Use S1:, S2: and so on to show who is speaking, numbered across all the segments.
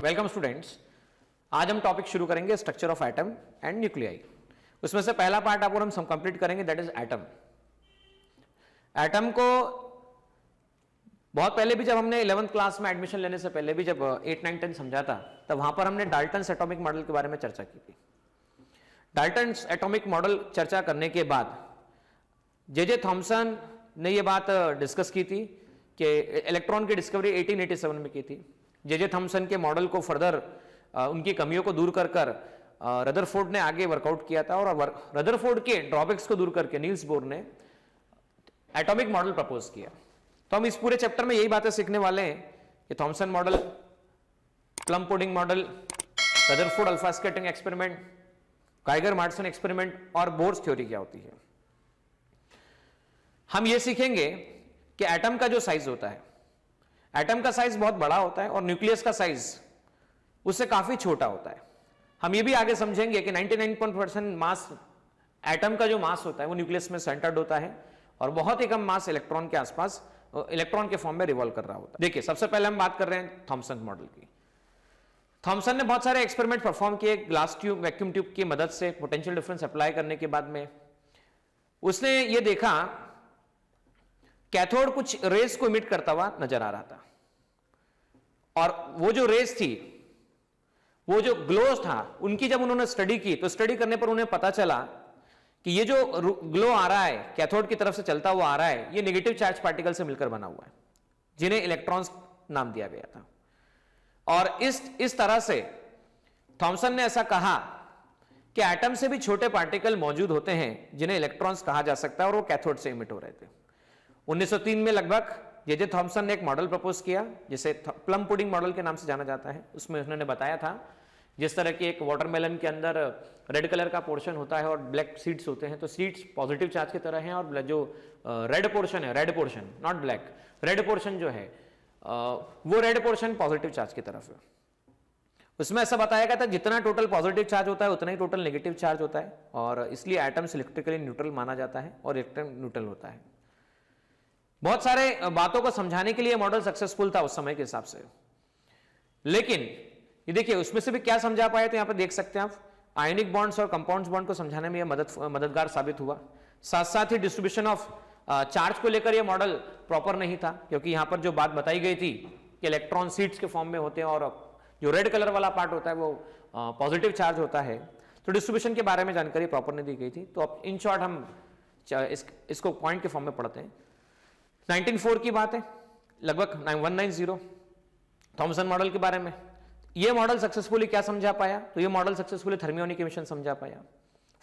S1: Welcome students. आज हम topic शुरू करेंगे structure of atom and nuclei. उसमें से पहला पार्ट आपको हम कंप्लीट करेंगे, दैट इज एटम। एटम को बहुत पहले भी जब हमने 11th क्लास में एडमिशन लेने से पहले भी जब 8, 9, 10 समझा था, तब वहां पर हमने डाल्टन्स एटॉमिक मॉडल के बारे में चर्चा की थी। डाल्टन्स एटॉमिक मॉडल चर्चा करने के बाद जे थॉमसन ने यह बात डिस्कस की थी कि इलेक्ट्रॉन की डिस्कवरी 1887 में की थी। जे थॉमसन के मॉडल को फर्दर उनकी कमियों को दूर कर रदरफोर्ड ने आगे वर्कआउट किया था, और रदरफोर्ड के ड्रॉबैक्स को दूर करके नील्स बोर ने एटॉमिक मॉडल प्रपोज किया। तो हम इस पूरे चैप्टर में यही बातें सीखने वाले हैं कि Thompson model, plum pudding model, Rutherford alpha scattering experiment, Geiger मार्टसन experiment और बोर्स थ्योरी क्या होती है। हम ये सीखेंगे कि एटम का जो साइज होता है, एटम का साइज बहुत बड़ा होता है और न्यूक्लियस का साइज उससे काफी छोटा होता है। हम ये भी आगे समझेंगे कि 99% मास एटम का जो मास होता है वो न्यूक्लियस में सेंटर्ड होता है और बहुत ही कम मास इलेक्ट्रॉन के आसपास इलेक्ट्रॉन के फॉर्म में रिवॉल्व कर रहा होता है। देखिए, सबसे पहले हम बात कर रहे हैं थॉमसन मॉडल की। थॉमसन ने बहुत सारे एक्सपेरिमेंट परफॉर्म किए ग्लास ट्यूब, वैक्यूम ट्यूब की मदद से पोटेंशियल डिफरेंस अप्लाई करने के बाद में उसने ये देखा कैथोड कुछ रेस को इमिट करता हुआ नजर आ रहा था, और वो जो रेस थी, वो जो ग्लो था, उनकी जब उन्होंने स्टडी की तो स्टडी करने पर उन्हें पता चला कि ये जो ग्लो आ रहा है कैथोड की तरफ से चलता हुआ आ रहा है, ये नेगेटिव चार्ज पार्टिकल से मिलकर बना हुआ है, जिन्हें इलेक्ट्रॉन्स नाम दिया गया था। और इस तरह से थॉमसन ने ऐसा कहा कि एटम से भी छोटे पार्टिकल मौजूद होते हैं जिन्हें इलेक्ट्रॉन्स कहा जा सकता है, और वो कैथोड से इमिट हो रहे थे। 1903 में लगभग जे थॉमसन ने एक मॉडल प्रपोज किया जिसे प्लम पुडिंग मॉडल के नाम से जाना जाता है। उसमें उन्होंने बताया था जिस तरह की एक वाटरमेलन के अंदर रेड कलर का पोर्शन होता है और ब्लैक सीड्स होते हैं, तो सीड्स पॉजिटिव चार्ज की तरह हैं और जो रेड पोर्शन है, red portion not black, red portion जो है वो रेड पोर्शन पॉजिटिव चार्ज की तरफ है। उसमें ऐसा बताया गया था जितना टोटल पॉजिटिव चार्ज होता है उतना ही टोटल नेगेटिव चार्ज होता है, और इसलिए एटम्स इलेक्ट्रिकली न्यूट्रल माना जाता है और इलेक्ट्रॉन न्यूट्रल होता है। बहुत सारे बातों को समझाने के लिए मॉडल सक्सेसफुल था उस समय के हिसाब से, लेकिन ये देखिए उसमें से भी क्या समझा पाए, तो यहां पर देख सकते हैं आप, आयनिक बॉन्ड्स और कंपाउंड्स बॉन्ड को समझाने में यह मददगार साबित हुआ। साथ साथ ही डिस्ट्रीब्यूशन ऑफ चार्ज को लेकर यह मॉडल प्रॉपर नहीं था, क्योंकि यहां पर जो बात बताई गई थी कि इलेक्ट्रॉन सीड्स के फॉर्म में होते हैं और जो रेड कलर वाला पार्ट होता है वो पॉजिटिव चार्ज होता है, तो डिस्ट्रीब्यूशन के बारे में जानकारी प्रॉपर नहीं दी गई थी। तो अब इन शॉर्ट हम इसको पॉइंट के फॉर्म में पढ़ते हैं। 1904 की बात है, लगभग 190 थॉमसन मॉडल के बारे में। यह मॉडल सक्सेसफुली क्या समझा पाया, तो यह मॉडल सक्सेसफुली थर्मियोनिक इमिशन समझा पाया,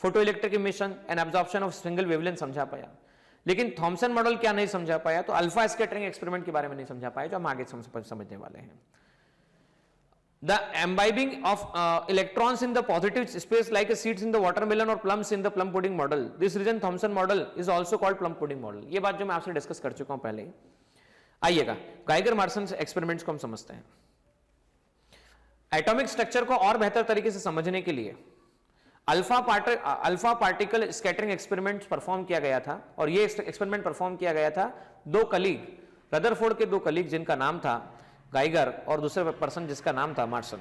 S1: photo electric emission and absorption of single wavelength समझा पाया। लेकिन थॉमसन मॉडल क्या नहीं समझा पाया, तो अल्फा स्कैटरिंग एक्सपेरिमेंट के बारे में नहीं समझा पाया, जो हम आगे समझने वाले हैं। The imbibing of electrons in the positive space like seeds in the watermelon or plums in the plum pudding model. This reason Thomson model is also called plum pudding model. ये बात जो मैं आपसे डिस्कस कर चुका हूं पहले। आइएगा गाइगर मार्सन एक्सपेरिमेंट्स को हम समझते हैं। एटॉमिक स्ट्रक्चर को और बेहतर तरीके से समझने के लिए alpha particle scattering experiment perform किया गया था, और ये एक्सपेरिमेंट परफॉर्म किया गया था दो कलीग, रदरफोर्ड के दो कलीग जिनका नाम था गाइगर और दूसरे पर्सन जिसका नाम था मार्सन।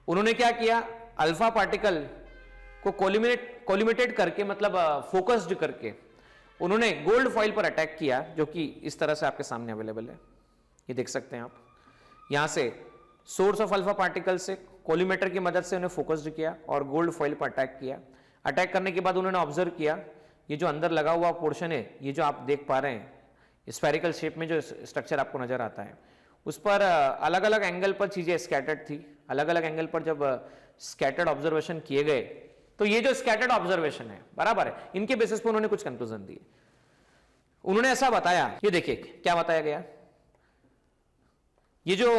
S1: उन्होंने क्या किया, अल्फा पार्टिकल को कोलिमेटेड करके, मतलब फोकस्ड करके उन्होंने गोल्ड फॉइल पर अटैक किया, जो कि इस तरह से आपके सामने अवेलेबल है, ये देख सकते हैं आप। यहां से सोर्स ऑफ अल्फा पार्टिकल से कोलिमेटर की मदद से उन्हें फोकस्ड किया और गोल्ड फॉइल पर अटैक किया। अटैक करने के बाद उन्होंने ऑब्जर्व किया ये जो अंदर लगा हुआ पोर्शन है, ये जो आप देख पा रहे हैं स्फेरिकल शेप में जो स्ट्रक्चर आपको नजर आता है, उस पर अलग अलग एंगल पर चीजें स्कैटर्ड थी। अलग अलग एंगल पर जब स्कैटर्ड ऑब्जर्वेशन किए गए, तो ये जो स्कैटर्ड ऑब्जर्वेशन है, बराबर है, इनके बेसिस पर उन्होंने कुछ कंक्लूजन दिए। उन्होंने ऐसा बताया, ये देखिए क्या बताया गया, ये जो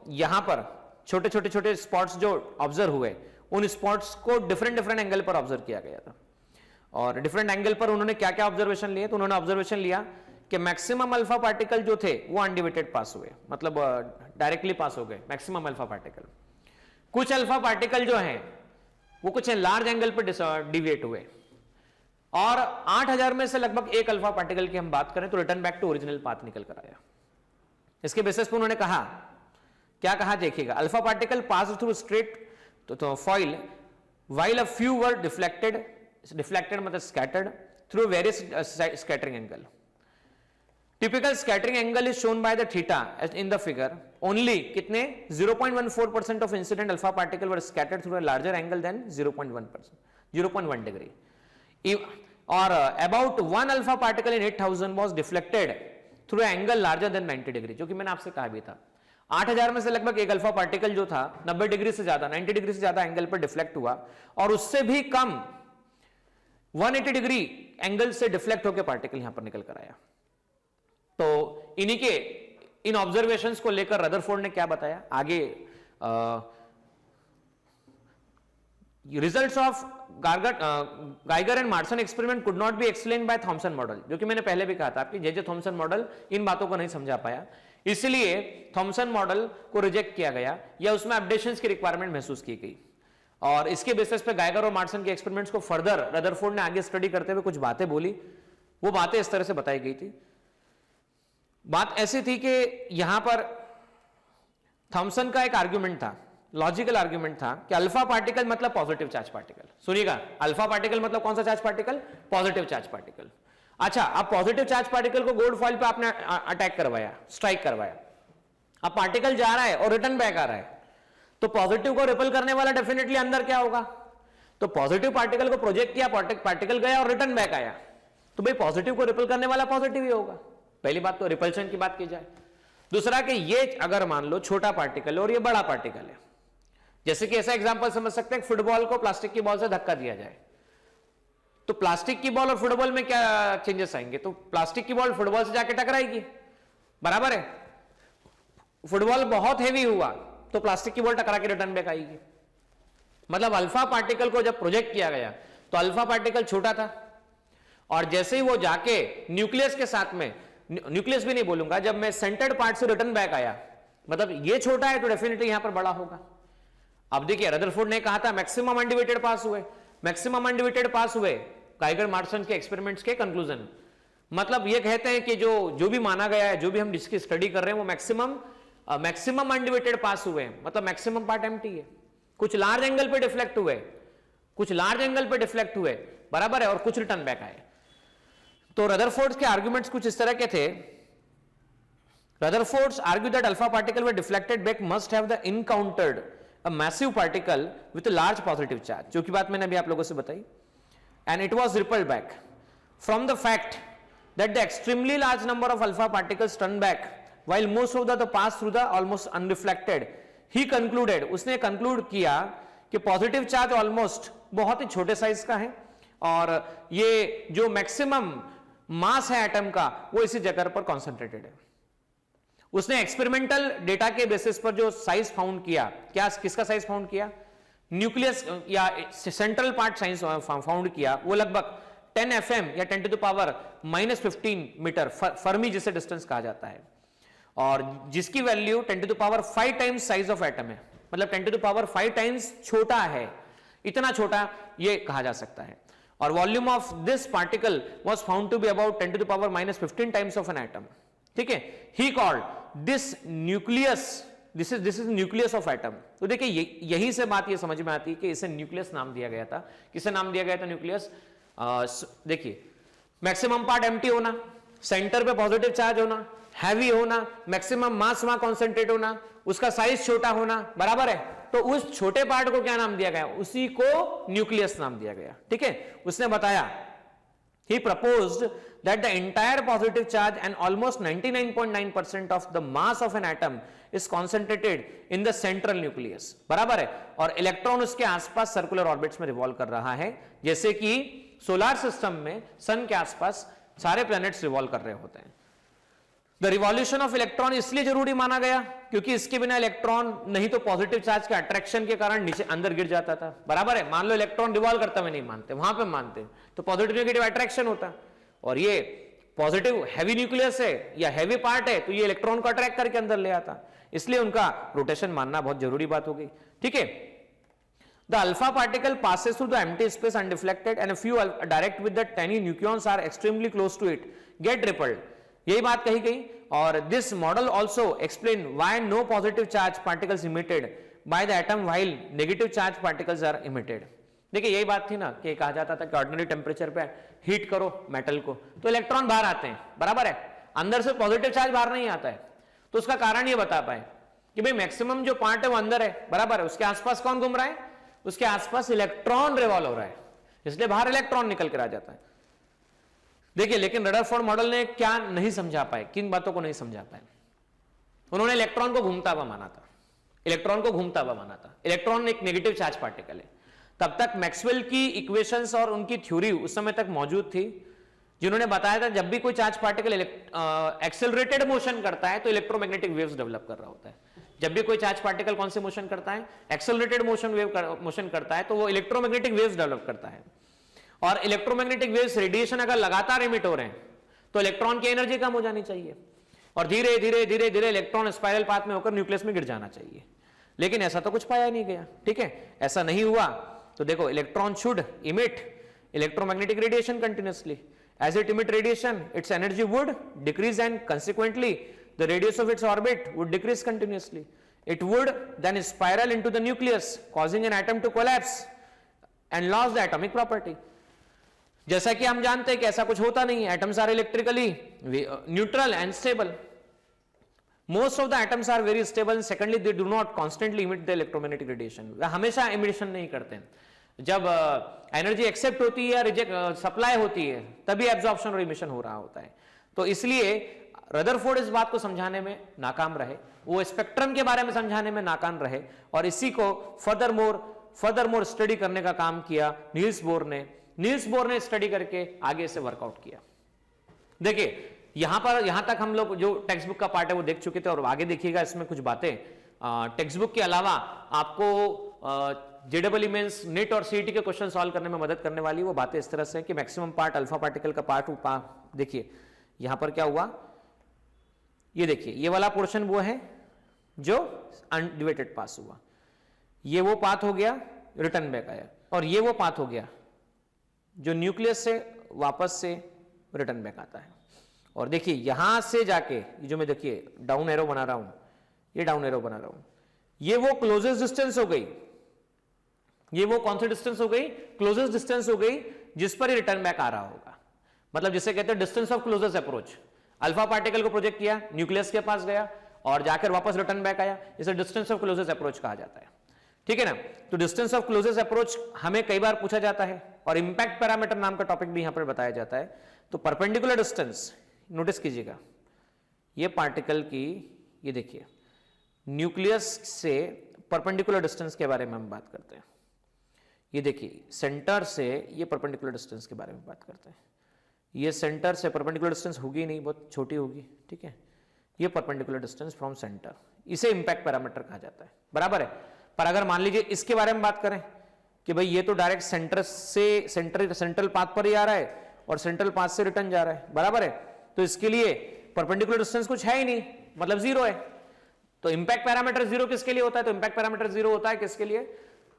S1: यहां पर छोटे छोटे छोटे स्पॉट्स जो ऑब्जर्व हुए, उन स्पॉट्स को डिफरेंट एंगल पर ऑब्जर्व किया गया था, और डिफरेंट एंगल पर उन्होंने क्या क्या ऑब्जर्वेशन लिए, तो उन्होंने ऑब्जर्वेशन लिया कि मैक्सिमम अल्फा पार्टिकल जो थे वो अनडिविटेड पास हुए, मतलब डायरेक्टली पास हो गए मैक्सिमम अल्फा पार्टिकल। कुछ अल्फा पार्टिकल जो हैं वो कुछ लार्ज एंगल पर डिविएट हुए, और 8000 में से लगभग एक अल्फा पार्टिकल की हम बात करें तो return back to original path निकल कर आया। इसके बेसिस पर उन्होंने कहा क्या कहा देखिएगा, alpha particle pass through straight तो foil while a few were deflected मतलब scattered through various scattering angle. Typical scattering angle is shown by the theta as in the figure. Only कितने 0.14% of incident alpha particle were scattered through a larger angle than 0.1 degree. Or about one alpha particle in 8000 was deflected through an angle larger than 90 degree. जो कि मैंने आपसे कहा भी था, 8000 में से लगभग एक अल्फा पार्टिकल जो था 90 डिग्री से ज्यादा 90 डिग्री से ज्यादा एंगल पर डिफ्लेक्ट हुआ, और उससे भी कम 180 डिग्री एंगल से डिफ्लेक्ट होकर पार्टिकल यहां पर निकल कर आया। तो इन्हीं के इन ऑब्जर्वेशंस को लेकर रदरफोर्ड ने क्या बताया आगे, results of Geiger and Marsons experiment could not be explain by Thompson model, जो कि मैंने पहले भी कहा था आपकी जे थॉमसन मॉडल इन बातों को नहीं समझा पाया, इसलिए थॉमसन मॉडल को रिजेक्ट किया गया या उसमें अपडेशंस की रिक्वायरमेंट महसूस की गई, और इसके बेसिस पे गाइगर और मार्सन के एक्सपेरिमेंट्स को फर्दर रदरफोर्ड ने आगे स्टडी करते हुए कुछ बातें बोली। वो बातें इस तरह से बताई गई थी। बात ऐसी थी कि यहां पर थॉमसन का एक आर्ग्यूमेंट था, लॉजिकल आर्ग्यूमेंट था कि अल्फा पार्टिकल मतलब पॉजिटिव चार्ज पार्टिकल। सुनिएगा, अल्फा पार्टिकल मतलब कौन सा charge particle? Positive charge particle. अच्छा, अब पॉजिटिव चार्ज पार्टिकल को गोल्ड फॉइल पे आपने अटैक करवाया, स्ट्राइक करवाया, अब पार्टिकल जा रहा है और रिटर्न बैक आ रहा है, तो पॉजिटिव को रिपल करने वाला डेफिनेटली अंदर क्या होगा? तो पॉजिटिव पार्टिकल को प्रोजेक्ट किया, पार्टिकल गया और रिटर्न बैक आया, तो भाई पॉजिटिव को रिपल करने वाला पॉजिटिव ही होगा। पहली बात तो रिपल्शन की बात की जाए। दूसरा कि ये अगर मान लो छोटा पार्टिकल और ये बड़ा पार्टिकल है, जैसे कि ऐसा एग्जांपल समझ सकते हैं, फुटबॉल को प्लास्टिक की बॉल से धक्का दिया जाए, तो प्लास्टिक की बॉल और फुटबॉल में क्या चेंजेस आएंगे? तो प्लास्टिक की बॉल फुटबॉल से जाके टकराएगी, बराबर है। फुटबॉल बहुत हेवी हुआ तो प्लास्टिक की बॉल टकरा के रिटर्न बैक आएगी। मतलब अल्फा पार्टिकल को जब प्रोजेक्ट किया गया तो अल्फा पार्टिकल छोटा था, और जैसे ही वो जाके न्यूक्लियस के साथ में, न्यूक्लियस भी नहीं बोलूंगा, जब मैं सेंटर्ड पार्ट से रिटर्न बैक आया, मतलब ये छोटा है तो डेफिनेटली यहां पर बड़ा होगा। अब देखिए, रदरफोर्ड ने कहा था मैक्सिमम अनडिवाइडेड पास हुए, मैक्सिमम अनडिवाइडेड पास हुए गाइगर मार्सन के एक्सपेरिमेंट्स के कंक्लूजन। मतलब ये कहते हैं कि जो भी माना गया है, जो भी हम जिसकी स्टडी कर रहे हैं, वो मैक्सिमम अनडिवाइडेड पास हुए, मतलब मैक्सिमम पार्ट एम्प्टी है। कुछ लार्ज एंगल पे डिफ्लेक्ट हुए, कुछ लार्ज एंगल पे डिफ्लेक्ट हुए, बराबर है, और कुछ रिटर्न बैक आए। तो रदरफोर्ड के आर्ग्यूमेंट्स कुछ इस तरह के थे। Rutherford argue that alpha particle were deflected back must have the encountered a massive particle with a large positive charge, जो की बात मैंने अभी आप लोगों से बताई, and it was repelled back from the fact that the extremely large number of alpha particles turned back while most of the pass through the almost unreflected. He concluded, उसने conclude किया कि positive charge almost बहुत ही छोटे size का है, और ये जो मैक्सिमम मास है एटम का वो इसी जगह पर कॉन्सेंट्रेटेड है। उसने एक्सपेरिमेंटल डेटा के बेसिस पर जो साइज फाउंड किया, क्या किसका साइज फाउंड किया? न्यूक्लियस या सेंट्रल पार्ट साइज फाउंड किया, वो लगभग 10 FM या 10⁻⁻15 मीटर, फर्मी जिसे डिस्टेंस कहा जाता है, और जिसकी value 10⁵ times size of atom है, मतलब 10⁵ टाइम्स छोटा है, इतना छोटा ये कहा जा सकता है। और volume of this particle was found to be about 10⁻15 times of an atom. ठीक है, he called this nucleus, this is nucleus of atom. तो देखिए, यही से बात ये समझ में आती है कि इसे न्यूक्लियस नाम दिया गया था। किसे नाम दिया गया था न्यूक्लियस? देखिए, मैक्सिमम पार्ट एम्प्टी होना, सेंटर पे पॉजिटिव चार्ज होना, हैवी होना, मैक्सिमम मास वहां कॉन्सेंट्रेट होना, उसका साइज छोटा होना, बराबर है। तो उस छोटे पार्ट को क्या नाम दिया गया? उसी को न्यूक्लियस नाम दिया गया। ठीक है, उसने बताया, he proposed that the entire positive charge and almost 99.9% of the mass of an atom is concentrated in the central nucleus, बराबर है, और इलेक्ट्रॉन उसके आसपास सर्कुलर ऑर्बिट्स में रिवॉल्व कर रहा है, जैसे कि सोलर सिस्टम में सन के आसपास सारे प्लैनेट्स रिवॉल्व कर रहे होते हैं। द रिवॉल्यूशन ऑफ इलेक्ट्रॉन इसलिए जरूरी माना गया क्योंकि इसके बिना इलेक्ट्रॉन नहीं तो पॉजिटिव चार्ज के अट्रैक्शन के कारण नीचे अंदर गिर जाता था, बराबर है। मान लो इलेक्ट्रॉन रिवॉल्व करता हुए नहीं मानते, वहां पे मानते, तो पॉजिटिव नेगेटिव अट्रैक्शन होता, और ये पॉजिटिव हैवी न्यूक्लियस है या हैवी पार्ट है, तो ये इलेक्ट्रॉन को अट्रैक्ट करके अंदर ले आता, इसलिए उनका रोटेशन मानना बहुत जरूरी बात हो गई। ठीक है, the alpha particle passes through the empty space undeflected and a few direct with the tiny nucleons are extremely close to it get repelled, यही बात कही गई। और this model also explain why no positive charge particles emitted by the atom while negative charge particles are emitted. देखिए यही बात थी ना कि कहा जाता था कि ऑर्डिनरी टेम्परेचर पे हीट करो मेटल को तो इलेक्ट्रॉन बाहर आते हैं, बराबर है, अंदर से पॉजिटिव चार्ज बाहर नहीं आता है। तो उसका कारण ये बता पाए कि भाई मैक्सिमम जो पार्ट है वो अंदर है, बराबर है, उसके आसपास कौन घूम रहा है, उसके आसपास इलेक्ट्रॉन रिवॉल्व हो रहा है, इसलिए बाहर इलेक्ट्रॉन निकल कर आ जाता है। देखिए लेकिन रदरफोर्ड मॉडल ने क्या नहीं समझा पाए, किन बातों को नहीं समझा पाए, उन्होंने इलेक्ट्रॉन को घूमता हुआ माना था, इलेक्ट्रॉन को घूमता हुआ माना था। इलेक्ट्रॉन एक नेगेटिव चार्ज पार्टिकल है। तब तक मैक्सवेल की इक्वेशंस और उनकी थ्योरी उस समय तक मौजूद थी, जिन्होंने बताया था जब भी कोई चार्ज पार्टिकल एक्सेलरेटेड मोशन करता है तो इलेक्ट्रोमैग्नेटिक वेव्स डेवलप कर रहा होता है। जब भी कोई चार्ज पार्टिकल कौन से मोशन करता है, एक्सेलरेटेड मोशन करता है, तो वो इलेक्ट्रोमैग्नेटिक वेव्स डेवलप करता है। और इलेक्ट्रोमैग्नेटिक वेव्स रेडिएशन अगर लगातार इमिट हो रहे हैं तो इलेक्ट्रॉन की एनर्जी कम हो जानी चाहिए और धीरे धीरे धीरे धीरे इलेक्ट्रॉन स्पाइरल पाथ में होकर न्यूक्लियस में गिर जाना चाहिए। लेकिन ऐसा तो कुछ पाया नहीं गया, ठीक है, ऐसा नहीं हुआ। तो देखो electron should emit electromagnetic radiation continuously, as it emit radiation its energy would decrease and consequently the radius of its orbit would decrease continuously. It would then spiral into the nucleus causing an atom to collapse and lose the atomic property. जैसा कि हम जानते हैं कि ऐसा कुछ होता नहीं है, atoms are electrically neutral and stable. Most of the atoms are very stable and secondly they do not constantly emit the electromagnetic radiation. वे हमेशा emission नहीं करते हैं। जब एनर्जी एक्सेप्ट होती है या रिजेक्ट सप्लाई होती है तभी एब्जॉर्प्शन और इमिशन हो रहा होता है। तो इसलिए रदरफोर्ड इस बात को समझाने में नाकाम रहे, वो स्पेक्ट्रम के बारे में समझाने में नाकाम रहे और इसी को फर्दर स्टडी करने का काम किया नील्स बोर ने। नील्स बोर ने स्टडी करके आगे से वर्कआउट किया। देखिए यहां तक हम लोग जो टेक्स्ट बुक का पार्ट है वो देख चुके थे और आगे देखिएगा इसमें कुछ बातें टेक्स्ट बुक के अलावा आपको जेडब्ल्यू मेंस नेट और सीईटी के क्वेश्चन सॉल्व करने में मदद करने वाली वो बातें इस तरह से कि मैक्सिमम पार्ट अल्फा पार्टिकल का पार्ट देखिए यहां पर क्या हुआ, ये देखिए ये वाला पोर्शन वो है जो अनडिवाइडेड पास हुआ, ये वो पाथ हो गया रिटर्न बैक आया और ये वो पाथ हो गया जो न्यूक्लियस से वापस से रिटर्न बैक आता है। और देखिए यहां से जाके जो मैं देखिए डाउन एरो बना रहा हूं, ये डाउन एरो बना रहा हूं, ये वो क्लोजेस्ट डिस्टेंस हो गई, ये वो कौन सी डिस्टेंस हो गई, क्लोजेस्ट डिस्टेंस हो गई जिस पर रिटर्न बैक आ रहा होगा। मतलब जिसे कहते हैं distance of closest approach. Alpha particle को प्रोजेक्ट किया, न्यूक्लियस के पास गया और जाकर वापस रिटर्न बैक आया, इसे डिस्टेंस ऑफ क्लोजेस्ट अप्रोच कहा जाता है, ठीक है ना। तो डिस्टेंस ऑफ क्लोजेस्ट अप्रोच हमें कई बार पूछा जाता है और इंपैक्ट पैरामीटर नाम का टॉपिक भी यहां पर बताया जाता है। तो परपेंडिकुलर डिस्टेंस नोटिस कीजिएगा, ये पार्टिकल की ये देखिए न्यूक्लियस से परपेंडिकुलर डिस्टेंस के बारे में हम बात करते हैं। ये देखिए सेंटर से ये परपेंडिकुलर डिस्टेंस के बारे में बात करते हैं। ये सेंटर से परपेंडिकुलर डिस्टेंस होगी नहीं, बहुत छोटी होगी, ठीक है। ये परपेंडिकुलर डिस्टेंस फ्रॉम सेंटर, इसे इंपैक्ट पैरामीटर कहा जाता है, बराबर है। पर अगर मान लीजिए इसके बारे में बात करें कि भाई ये तो डायरेक्ट सेंटर से सेंट्रल पाथ पर ही आ रहा है और सेंट्रल पाथ से रिटर्न जा रहा है, बराबर है। तो इसके लिए परपेंडिकुलर डिस्टेंस कुछ है ही नहीं, मतलब जीरो है। तो इंपैक्ट पैरामीटर जीरो किसके लिए होता है, तो इंपैक्ट पैरामीटर जीरो होता है किसके लिए,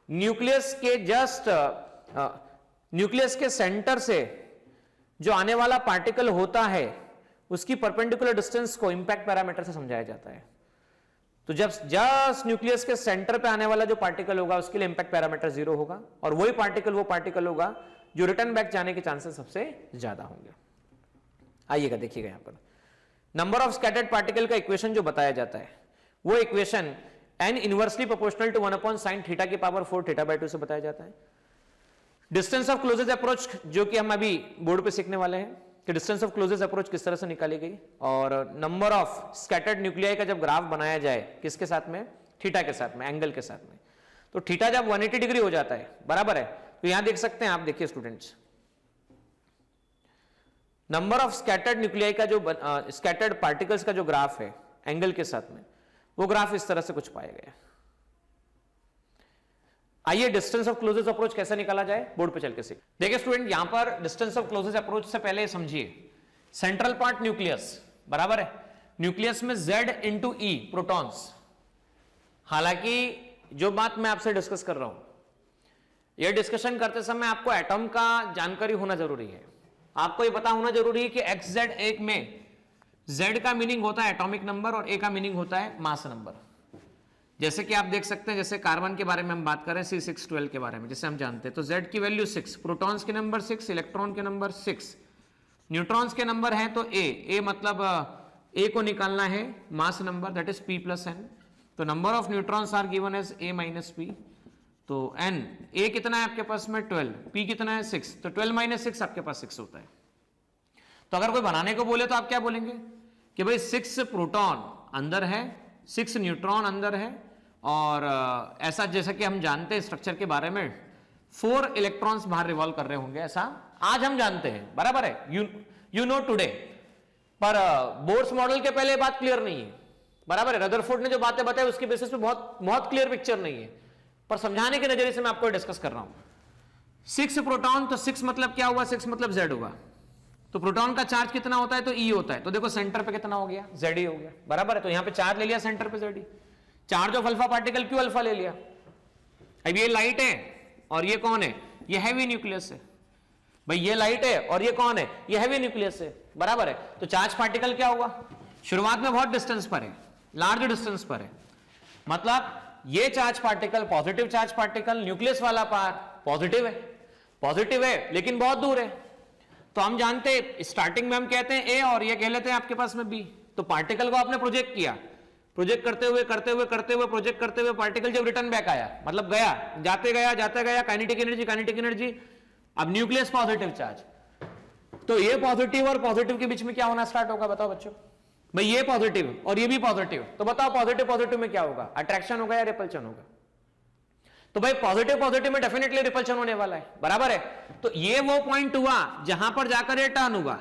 S1: न्यूक्लियस के जस्ट न्यूक्लियस के सेंटर से जो आने वाला पार्टिकल होता है उसकी परपेंडिकुलर डिस्टेंस को इंपैक्ट पैरामीटर से समझाया जाता है। तो जब जस्ट न्यूक्लियस के सेंटर पे आने वाला जो पार्टिकल होगा उसके लिए इंपैक्ट पैरामीटर जीरो होगा और वही पार्टिकल वो पार्टिकल होगा जो रिटर्न बैक जाने के चांसेस सबसे ज्यादा होंगे। आइएगा देखिएगा यहां पर नंबर ऑफ स्कैटर्ड पार्टिकल का इक्वेशन जो बताया जाता है वो equation n inversely proportional to 1/sin theta की पावर 4 थीटा बाय 2 से बताया जाता है। डिस्टेंस ऑफ क्लोजेस्ट अप्रोच जो कि हम अभी बोर्ड पे सीखने वाले हैं कि डिस्टेंस ऑफ क्लोजेस्ट अप्रोच किस तरह से निकाली गई और नंबर ऑफ स्कैटर्ड न्यूक्लियाई का जब ग्राफ बनाया जाए किसके साथ में, थीटा के साथ में, एंगल के साथ में। तो थीटा जब 180 डिग्री हो जाता है, बराबर है, तो यहां देख सकते हैं आप, देखिए students, number of scattered nuclei का जो स्कैटर्ड पार्टिकल्स का जो ग्राफ है एंगल के साथ में, वो ग्राफ इस तरह से कुछ पाया गया। आइए डिस्टेंस ऑफ क्लोजेस्ट अप्रोच कैसे निकाला जाए बोर्ड पे चल के सीख। देखिए स्टूडेंट यहां पर डिस्टेंस ऑफ क्लोजेस्ट अप्रोच से पहले समझिए सेंट्रल पार्ट न्यूक्लियस, बराबर है, न्यूक्लियस में Z इंटू E प्रोटॉन्स। हालांकि जो बात मैं आपसे डिस्कस कर रहा हूं यह डिस्कशन करते समय आपको एटॉम का जानकारी होना जरूरी है। आपको यह पता होना जरूरी है कि XZ एक में Z का मीनिंग होता है एटॉमिक नंबर और A का मीनिंग होता है मास नंबर। जैसे कि आप देख सकते हैं, जैसे कार्बन के बारे में हम बात कर रहे हैं C612 के बारे में, जैसे हम जानते हैं, तो Z की वैल्यू 6, प्रोटॉन्स के नंबर 6, इलेक्ट्रॉन के नंबर 6, न्यूट्रॉन्स के नंबर है तो A मतलब A को निकालना है mass number, that is P+N। तो number of neutrons are given as A-P। तो N, A कितना है आपके पास में 12, P कितना है 6, तो 12 - 6 आपके पास 6 होता है। तो अगर कोई बनाने को बोले तो आप क्या बोलेंगे कि भाई 6 प्रोटॉन अंदर है, 6 न्यूट्रॉन अंदर है, और ऐसा जैसा कि हम जानते हैं स्ट्रक्चर के बारे में 4 इलेक्ट्रॉन्स बाहर रिवॉल्व कर रहे होंगे, ऐसा आज हम जानते हैं, बराबर है, यू नो टुडे। पर बोर्स मॉडल के पहले बात क्लियर नहीं है, बराबर है। रदरफोर्ड ने जो बातें बताई उसके बेसिस पे बहुत क्लियर पिक्चर नहीं है, पर समझाने के नजरिए से मैं आपको डिस्कस कर रहा हूं। 6 प्रोटॉन, तो 6 मतलब क्या हुआ, 6 मतलब Z हुआ। तो प्रोटॉन का चार्ज कितना होता है, तो E होता है। तो देखो सेंटर पे कितना हो गया, Ze हो गया, बराबर है। तो यहां पे चार्ज ले लिया सेंटर पे Ze, charge of alpha particle Q alpha ले लिया। अब ये लाइट है और ये कौन है, ये हैवी न्यूक्लियस है। भाई ये लाइट है और ये कौन है, ये हैवी न्यूक्लियस है, बराबर है। तो चार्ज पार्टिकल क्या हुआ, शुरुआत में बहुत डिस्टेंस पर है, लार्ज डिस्टेंस पर है, मतलब ये charge particle positive charge particle, nucleus वाला पार्ट पॉजिटिव है लेकिन बहुत दूर है। तो हम जानते हैं स्टार्टिंग में हम कहते हैं ए और ये कह लेते हैं आपके पास में बी। तो पार्टिकल को आपने प्रोजेक्ट किया, प्रोजेक्ट करते हुए प्रोजेक्ट करते हुए पार्टिकल जब रिटर्न बैक आया, मतलब गया, जाते गया, काइनेटिक एनर्जी। अब न्यूक्लियस पॉजिटिव चार्ज, तो ये पॉजिटिव और पॉजिटिव के बीच में क्या होना स्टार्ट होगा, बताओ बच्चों। भाई ये पॉजिटिव और ये भी पॉजिटिव, तो बताओ पॉजिटिव में क्या होगा, अट्रैक्शन होगा या रिपल्शन होगा। तो भाई पॉजिटिव में डेफिनेटली रिपल्शन होने वाला है, बराबर है। तो ये वो पॉइंट हुआ जहां पर जाकर ये टर्न हुआ।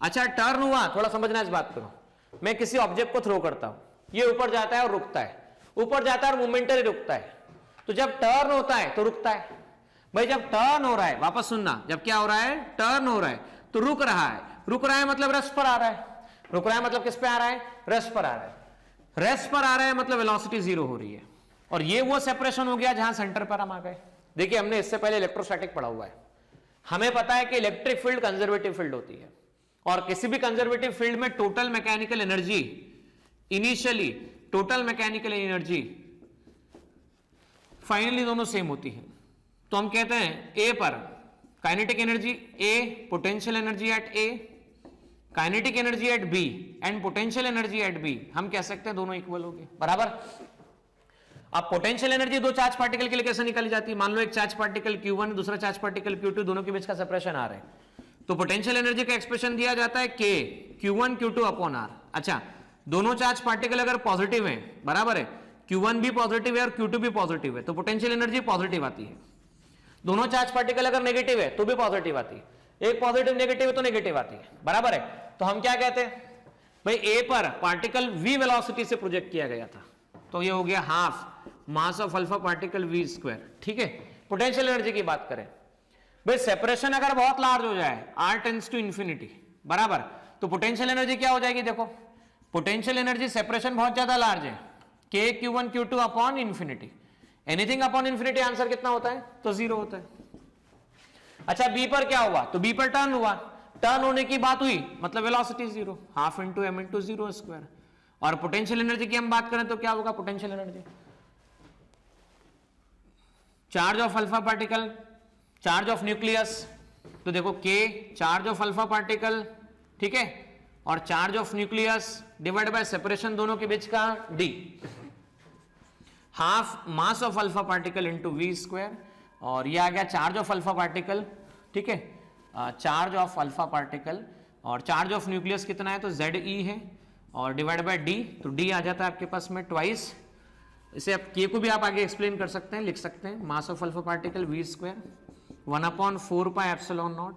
S1: अच्छा टर्न हुआ, थोड़ा समझना इस बात को। मैं किसी ऑब्जेक्ट को थ्रो करता हूं, ये ऊपर जाता है और रुकता है, ऊपर जाता है और मोमेंटरी रुकता है। तो जब टर्न होता है तो रुकता है। भाई जब टर्न हो रहा है, वापस सुनना, जब क्या हो रहा है, टर्न हो रहा है तो रुक रहा है मतलब रेस्ट पर आ रहा है, रुक रहा है मतलब किस पे आ रहा है, रेस्ट पर आ रहा है। रेस्ट पर आ रहा है मतलब वेलोसिटी 0 हो रही है। और ये वो सेपरेशन हो गया जहां सेंटर पर हम आ गए। देखिए हमने इससे पहले इलेक्ट्रोस्टैटिक पढ़ा हुआ है, हमें पता है कि इलेक्ट्रिक फील्ड कंजर्वेटिव फील्ड होती है, और किसी भी कंजर्वेटिव फील्ड में total mechanical energy, initially total mechanical energy, finally दोनों सेम होती है। तो हम कहते हैं ए पर kinetic energy A, potential energy at A, kinetic energy at B and potential energy at B, हम कह सकते हैं दोनों इक्वल हो गए, बराबर। अब पोटेंशियल एनर्जी दो चार्ज पार्टिकल के लिए कैसे निकाली जाती है, मान लो एक चार्ज पार्टिकल Q1 दूसरा चार्ज पार्टिकल Q2, दोनों के बीच का सेपरेशन आ रहा है, तो पोटेंशियल एनर्जी का एक्सप्रेशन दिया जाता है K Q1 Q2 upon R। अच्छा दोनों चार्ज पार्टिकल अगर पॉजिटिव है, बराबर है, Q1 भी पॉजिटिव है और Q2 भी पॉजिटिव है, तो पोटेंशियल एनर्जी पॉजिटिव आती है। दोनों चार्ज पार्टिकल अगर नेगेटिव है तो भी पॉजिटिव आती है, एक पॉजिटिव नेगेटिव है तो नेगेटिव आती है, बराबर है। तो हम क्या कहते हैं भाई, ए पर पार्टिकल v वेलोसिटी से प्रोजेक्ट किया गया था, तो ये हो गया half mass of alpha particle v², ठीक है। पोटेंशियल एनर्जी की बात करें, भाई सेपरेशन अगर बहुत लार्ज हो जाए, r टेंड्स टू इंफिनिटी, बराबर, तो पोटेंशियल एनर्जी क्या हो जाएगी, देखो पोटेंशियल एनर्जी सेपरेशन बहुत ज्यादा लार्ज है, k Q1 Q2 upon infinity, anything upon infinity answer कितना होता है, तो 0 होता है। अच्छा बी पर क्या हुआ, तो बी पर टर्न हुआ, टर्न होने की बात हुई मतलब velocity 0, half into m into 0²। और पोटेंशियल एनर्जी की हम बात करें तो क्या होगा, potential energy charge of alpha particle, charge of nucleus, तो देखो K charge of alpha particle, ठीक है, और charge of nucleus divide by separation दोनों के बीच का D, half mass of alpha particle into v², और ये आ गया चार्ज ऑफ अल्फा पार्टिकल, ठीक है, चार्ज ऑफ अल्फा पार्टिकल, और चार्ज ऑफ न्यूक्लियस कितना है, तो Ze है, और डिवाइड बाय D, तो D आ जाता है आपके पास में ट्वाइस। इसे आप K को भी आप आगे एक्सप्लेन कर सकते हैं, लिख सकते हैं mass of alpha particle v², 1/4πε0,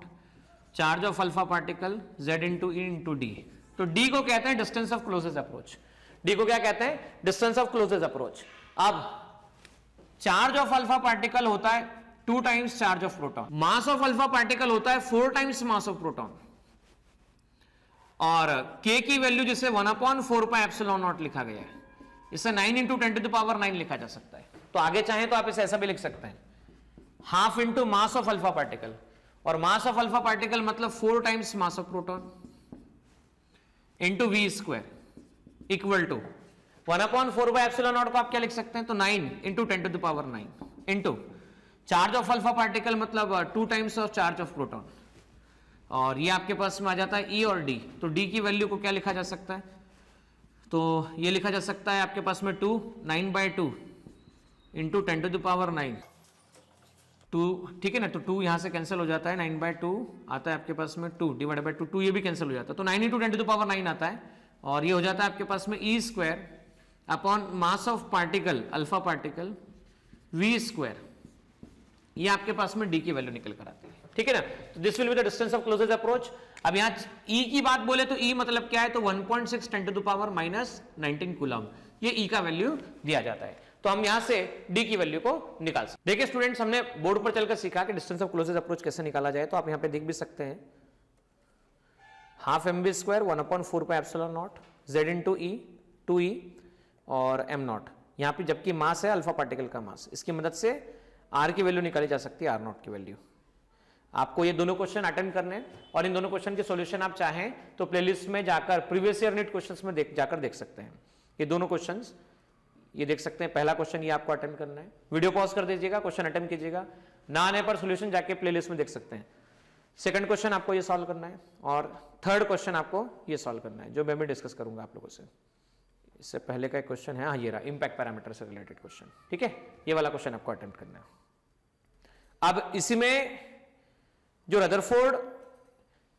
S1: charge of alpha particle Z into E into D। तो D को कहते हैं distance of closest approach, D को क्या कहते हैं, डिस्टेंस ऑफ क्लोजेस्ट अप्रोच। अब चार्ज ऑफ अल्फा पार्टिकल होता है 2 times charge of proton, mass of alpha particle होता है 4 टाइम्स मास ऑफ प्रोटॉन, और K की वैल्यू जिसे 1/4πε0 लिखा गया है, इसे 9 इंटू 10⁹ लिखा जा सकता है। तो आगे चाहें तो आप इसे ऐसा भी लिख सकते हैं, half into mass of alpha particle, और मास ऑफ अल्फा पार्टिकल मतलब 4 times mass of proton, into V square equal to 1/4/ε0 को आप क्या लिख सकते हैं, तो 9 into 10⁹ into charge of alpha particle मतलब 2 times of charge of proton, और ये आपके पास में आ जाता है ई और डी। तो डी की वैल्यू को क्या लिखा जा सकता है, तो ये लिखा जा सकता है आपके पास में 2 9/2 इंटू 10⁹ 2, ठीक है ना। तो 2 यहां से कैंसिल हो जाता है, 9/2 आता है आपके पास में 2 डिवाइडेड बाय 2, 2 ये भी कैंसिल हो जाता है, तो 9 इंटू 10⁹ आता है, और ये हो जाता है आपके पास में E square upon mass of particle alpha particle V square, ये आपके पास में डी की वैल्यू निकल कर आती है, ठीक है ना। तो this will be the distance of closest approach. अब यहां ई की बात बोले तो ई मतलब क्या है, तो 1.6 × 10⁻⁻19 कूलम, ये ई का वैल्यू दिया जाता है। तो हम यहां से डी की वैल्यू को निकाल सकते। देखिए स्टूडेंट्स, हमने बोर्ड पर चलकर सीखा कि डिस्टेंस ऑफ क्लोजेस्ट अप्रोच कैसे निकाला जाए, तो आप यहां पे देख भी सकते हैं, ½ mv² 1/4πε0 z इंटू ई 2e और m0, यहां पे जबकि मास है अल्फा पार्टिकल का मास, इसकी मदद से r की वैल्यू निकाली जा सकती है, r0 की वैल्यू। आपको ये दोनों क्वेश्चन अटेंड करने हैं, और इन दोनों क्वेश्चन के सॉल्यूशन आप चाहें तो प्लेलिस्ट में जाकर प्रीवियस ईयर नीट क्वेश्चंस में जाकर देख सकते हैं। ये दोनों क्वेश्चंस ये देख सकते हैं, पहला क्वेश्चन ये आपको अटेंड करना है, वीडियो पॉज कर दीजिएगा, क्वेश्चन अटेंड कीजिएगा, ना आने पर सॉल्यूशन जाके प्लेलिस्ट में देख सकते हैं। सेकंड क्वेश्चन आपको ये सॉल्व करना है, और थर्ड क्वेश्चन आपको ये सॉल्व करना है, जो मैं भी डिस्कस करूंगा आप लोगों से। इससे पहले का एक क्वेश्चन है, हाँ ये रहा, इंपैक्ट पैरामीटर से रिलेटेड क्वेश्चन, ठीक है, ये वाला क्वेश्चन आपको अटेंड करना है। अब इसी में जो रदरफोर्ड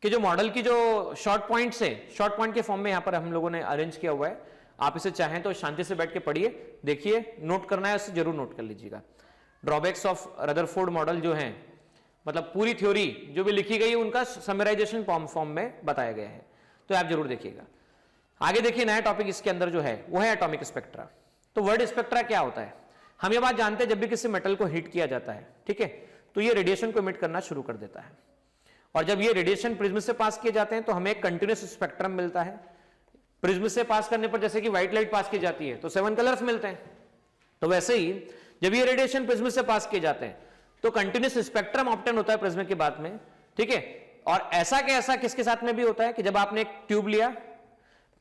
S1: के जो मॉडल की जो शॉर्ट पॉइंट्स है, शॉर्ट पॉइंट के फॉर्म में यहां पर हम लोगों ने अरेंज किया हुआ है, आप इसे चाहें तो शांति से बैठ के पढ़िए, देखिए, नोट करना है उसे जरूर नोट कर लीजिएगा। ड्रॉबैक्स ऑफ रदरफोर्ड मॉडल जो है, मतलब पूरी थ्योरी जो भी लिखी गई है उनका समराइजेशन फॉर्म में बताया गया है, तो आप जरूर देखिएगा। आगे देखिए, नया टॉपिक इसके अंदर जो है वो है एटॉमिक स्पेक्ट्रा। तो वर्ड स्पेक्ट्रा क्या होता है, हम ये बात जानते हैं, जब भी किसी मेटल को हीट किया जाता है, ठीक है, तो ये रेडिएशन को इमिट करना शुरू कर देता है, और जब ये रेडिएशन प्रिज्म से पास किए जाते हैं तो हमें एक कंटिन्यूस स्पेक्ट्रम मिलता है। प्रिज्म से पास करने पर जैसे कि व्हाइट लाइट पास की जाती है तो 7 कलर्स मिलते हैं, तो वैसे ही जब ये रेडिएशन प्रिज्म से पास किए जाते हैं तो कंटिन्यूस स्पेक्ट्रम ऑब्टेन होता है प्रिज्म के बाद में, ठीक है। और ऐसा के ऐसा किसके साथ में भी होता है कि जब आपने एक ट्यूब लिया,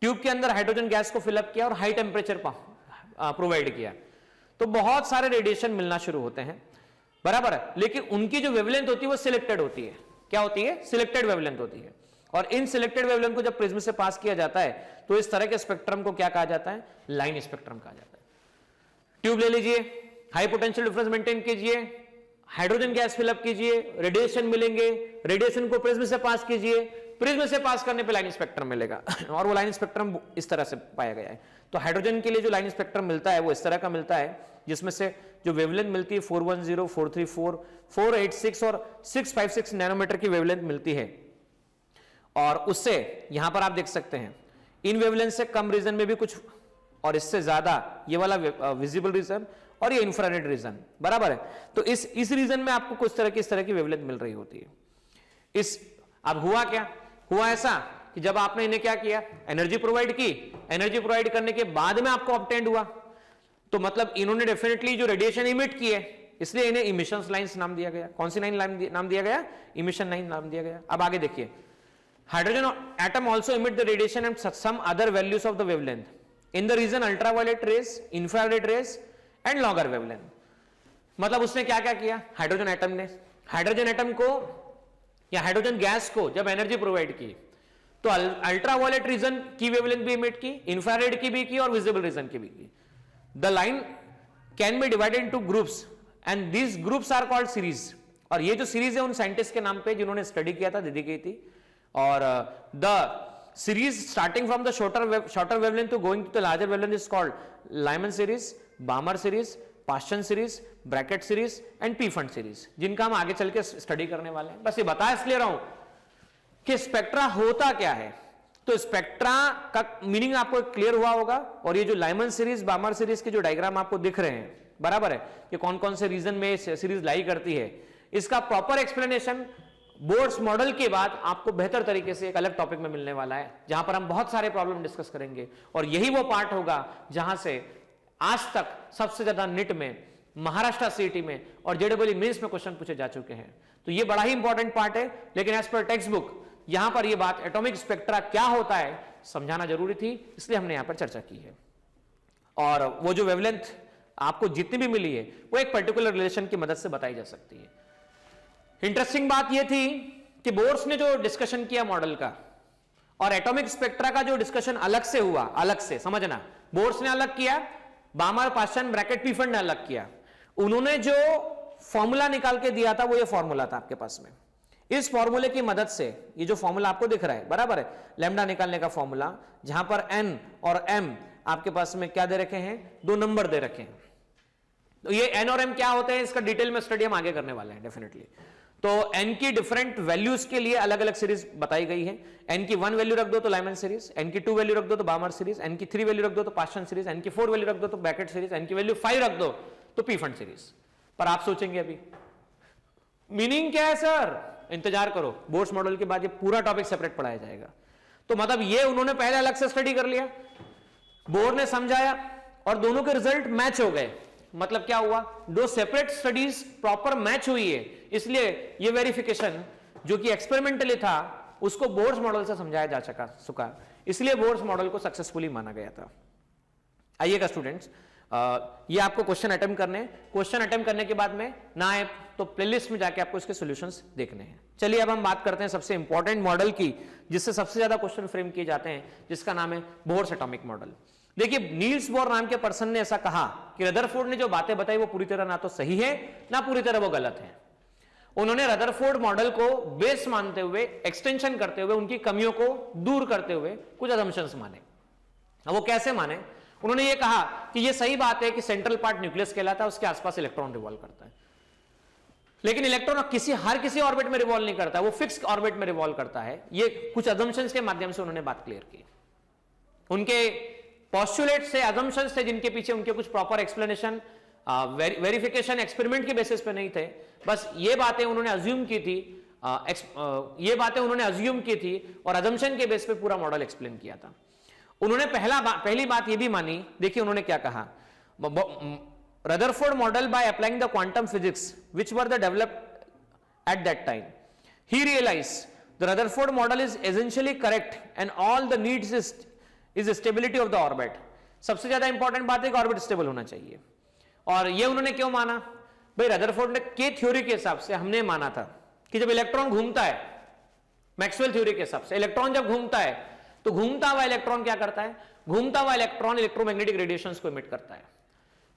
S1: ट्यूब के अंदर हाइड्रोजन गैस को फिलअप किया और हाई टेम्परेचर प्रोवाइड किया, तो बहुत सारे रेडिएशन मिलना शुरू होते हैं, बराबर है, लेकिन उनकी जो वेवलेंथ होती है वो सिलेक्टेड होती है। क्या होती है, सिलेक्टेड वेवलेंथ होती है, और इन सिलेक्टेड वेवलेंथ को जब प्रिज्म से पास किया जाता है तो इस तरह के स्पेक्ट्रम को क्या कहा जाता है, लाइन स्पेक्ट्रम कहा जाता है। ट्यूब ले लीजिए, हाई पोटेंशियल डिफरेंस मेंटेन कीजिए, हाइड्रोजन गैस फिलअप कीजिए, रेडिएशन मिलेंगे, रेडिएशन को प्रिज्म से पास कीजिए, प्रिज्म से पास करने पे लाइन स्पेक्ट्रम मिलेगा, और वो लाइन स्पेक्ट्रम इस तरह से पाया गया है। तो हाइड्रोजन के लिए जो लाइन स्पेक्ट्रम मिलता है वो इस तरह का मिलता है, जिसमें से जो वेवलेंथ मिलती है 410, 434, 486 और 656 नैनोमीटर की वेवलेंथ मिलती है, और उससे यहां पर आप देख सकते हैं इन वेवलेंथ से कम रीजन में भी कुछ, और इससे ज्यादा ये वाला विजिबल रीजन और ये इंफ्रारेड रीजन, बराबर है। तो इस रीजन में आपको कुछ तरह की इस तरह की वेवलेंथ मिल रही होती है। अब हुआ क्या, हुआ ऐसा कि जब आपने इन्हें क्या किया, एनर्जी प्रोवाइड की, एनर्जी प्रोवाइड करने के बाद में आपको ऑब्टेंड हुआ, तो मतलब इन्होंने डेफिनेटली जो रेडिएशन इमिट की है, इसलिए इन्हें इमिशन लाइंस नाम दिया गया। कौन सी लाइन नाम दिया गया, इमिशन लाइन नाम दिया गया। अब आगे देखिए, hydrogen atom also emit the radiation and some other values of the wavelength in the region ultraviolet rays, infrared rays and longer wavelength. मतलब उसने क्या क्या किया, हाइड्रोजन एटम ने हाइड्रोजन एटम को या हाइड्रोजन गैस को जब एनर्जी प्रोवाइड की, तो अल्ट्रावायलेट रीजन की वेवलेंथ भी इमिट की, इंफ्रारेड की भी की, और विजिबल रीजन की भी की। The line can be divided into groups and these groups are called series. और ये जो सीरीज है उन साइंटिस्ट के नाम पे जिन्होंने स्टडी किया था, दीदी की थी। और the series starting from the shorter wavelength to going to the larger wavelength is called Lyman series, Balmer series, Paschen series, Brackett series and Pfund series, जिनका हम आगे चल के स्टडी करने वाले हैं। बस ये बता इसलिए रहा हूं कि स्पेक्ट्रा होता क्या है, तो स्पेक्ट्रा का मीनिंग आपको क्लियर हुआ होगा। और ये जो लाइमन सीरीज, बामर सीरीज के जो डायग्राम आपको दिख रहे हैं, बराबर है, कि कौन कौन से रीजन में सीरीज लाई करती है, इसका प्रॉपर एक्सप्लेनेशन बोर्ड्स मॉडल के बाद आपको बेहतर तरीके से एक अलग टॉपिक में मिलने वाला है, जहां पर हम बहुत सारे प्रॉब्लम डिस्कस करेंगे। और यही वो पार्ट होगा जहां से आज तक सबसे ज्यादा निट में, महाराष्ट्र सीईटी में और जेडब्ल्यू मेंस में क्वेश्चन पूछे जा चुके हैं। तो ये बड़ा ही इंपॉर्टेंट पार्ट है। लेकिन एज पर टेक्स्ट बुक यहां पर ये बात एटॉमिक स्पेक्ट्रा क्या होता है समझाना जरूरी थी, इसलिए हमने यहां पर चर्चा की है। और वो जो वेवलेंथ आपको जितनी भी मिली है वो एक पर्टिकुलर रिलेशन की मदद से बताई जा सकती है। इंटरेस्टिंग बात यह थी कि बोर्स ने जो डिस्कशन किया मॉडल का और एटॉमिक स्पेक्ट्रा का जो डिस्कशन अलग से हुआ, अलग से समझना, बोर्स ने अलग किया, बामर, पास्चन, ब्रैकेट, पीफर्ड ने अलग किया। उन्होंने जो फॉर्मूला निकाल के दिया था वो ये फॉर्मूला था आपके पास में। इस फॉर्मूले की मदद से ये जो फॉर्मूला आपको दिख रहा है बराबर है, लैम्डा निकालने का फॉर्मूला, जहां पर एन और एम आपके पास में क्या दे रखे हैं, 2 नंबर दे रखे हैं। तो ये एन और एम क्या होते हैं इसका डिटेल में स्टडी हम आगे करने वाले हैं डेफिनेटली। तो एन की डिफरेंट वैल्यूज के लिए अलग अलग सीरीज बताई गई है। एन की 1 वैल्यू रख दो तो लाइमन सीरीज, एन की 2 वैल्यू रख दो तो बामर सीरीज, एन की 3 वैल्यू रख दो तो पास्चन सीरीज, एन की 4 वैल्यू रख दो तो ब्रैकेट सीरीज, एन की वैल्यू 5 रख दो तो पीफर्ड सीरीज। पर आप सोचेंगे अभी मीनिंग क्या है सर, इंतजार करो, बोर्स मॉडल के बाद ये पूरा टॉपिक सेपरेट पढ़ाया जाएगा। तो मतलब ये उन्होंने पहले अलग से स्टडी कर लिया, बोर्ड ने समझाया और दोनों के रिजल्ट मैच हो गए। मतलब क्या हुआ, 2 सेपरेट स्टडीज प्रॉपर मैच हुई है, इसलिए ये वेरिफिकेशन जो कि एक्सपेरिमेंटली था उसको बोर्स मॉडल से समझाया जा सका, इसलिए बोर्स मॉडल को सक्सेसफुली माना गया था। आइएगा स्टूडेंट्स, ये आपको क्वेश्चन अटेम्प्ट करने, क्वेश्चन अटेम्प्ट करने के बाद में ना आए तो प्लेलिस्ट में जाके आपको इसके सॉल्यूशंस देखने हैं। चलिए अब हम बात करते हैं सबसे इंपॉर्टेंट मॉडल की, जिससे सबसे ज्यादा क्वेश्चन फ्रेम किए जाते हैं, जिसका नाम है बोर्स एटॉमिक मॉडल। देखिए, नील्स बोर नाम के पर्सन ने ऐसा कहा कि रदरफोर्ड ने जो बातें बताई वो पूरी तरह ना तो सही है ना पूरी तरह वो गलत है। उन्होंने रदरफोर्ड मॉडल को बेस मानते हुए, एक्सटेंशन करते हुए, उनकी कमियों को दूर करते हुए कुछ असम्पशंस माने। अब वो कैसे माने, उन्होंने ये कहा कि ये सही बात है कि सेंट्रल पार्ट न्यूक्लियस कहलाता है, उसके आसपास इलेक्ट्रॉन रिवॉल्व करता है, लेकिन इलेक्ट्रॉन हर किसी ऑर्बिट में रिवॉल्व नहीं करता, वो फिक्स ऑर्बिट में रिवॉल्व करता है। ये कुछ असम्पशंस के माध्यम से उन्होंने बात क्लियर की। उनके पॉस्टुलेट से, असम्पशंस थे जिनके पीछे उनके कुछ प्रॉपर एक्सप्लेनेशन, वेरिफिकेशन एक्सपेरिमेंट के बेसिस पे नहीं थे, बस ये बातें उन्होंने अज्यूम की थी, ये बातें उन्होंने अज्यूम की थी और असम्पशन के बेस पे पूरा मॉडल एक्सप्लेन किया था। उन्होंने पहली बात ये भी मानी, देखिए उन्होंने क्या कहा, Rutherford model by applying the quantum physics which were the developed at that time, he realized the Rutherford model is essentially correct and all the needs is stability of the orbit। सबसे ज्यादा important बात है कि orbit stable होना चाहिए। और ये उन्होंने क्यों माना, भाई रदरफोर्ड के थ्योरी के हिसाब से हमने माना था कि जब इलेक्ट्रॉन घूमता है, मैक्सवेल थ्योरी के हिसाब से इलेक्ट्रॉन जब घूमता है तो घूमता हुआ इलेक्ट्रॉन क्या करता है, घूमता हुआ इलेक्ट्रॉन इलेक्ट्रोमैग्नेटिक रेडिएशंस को इमिट करता है,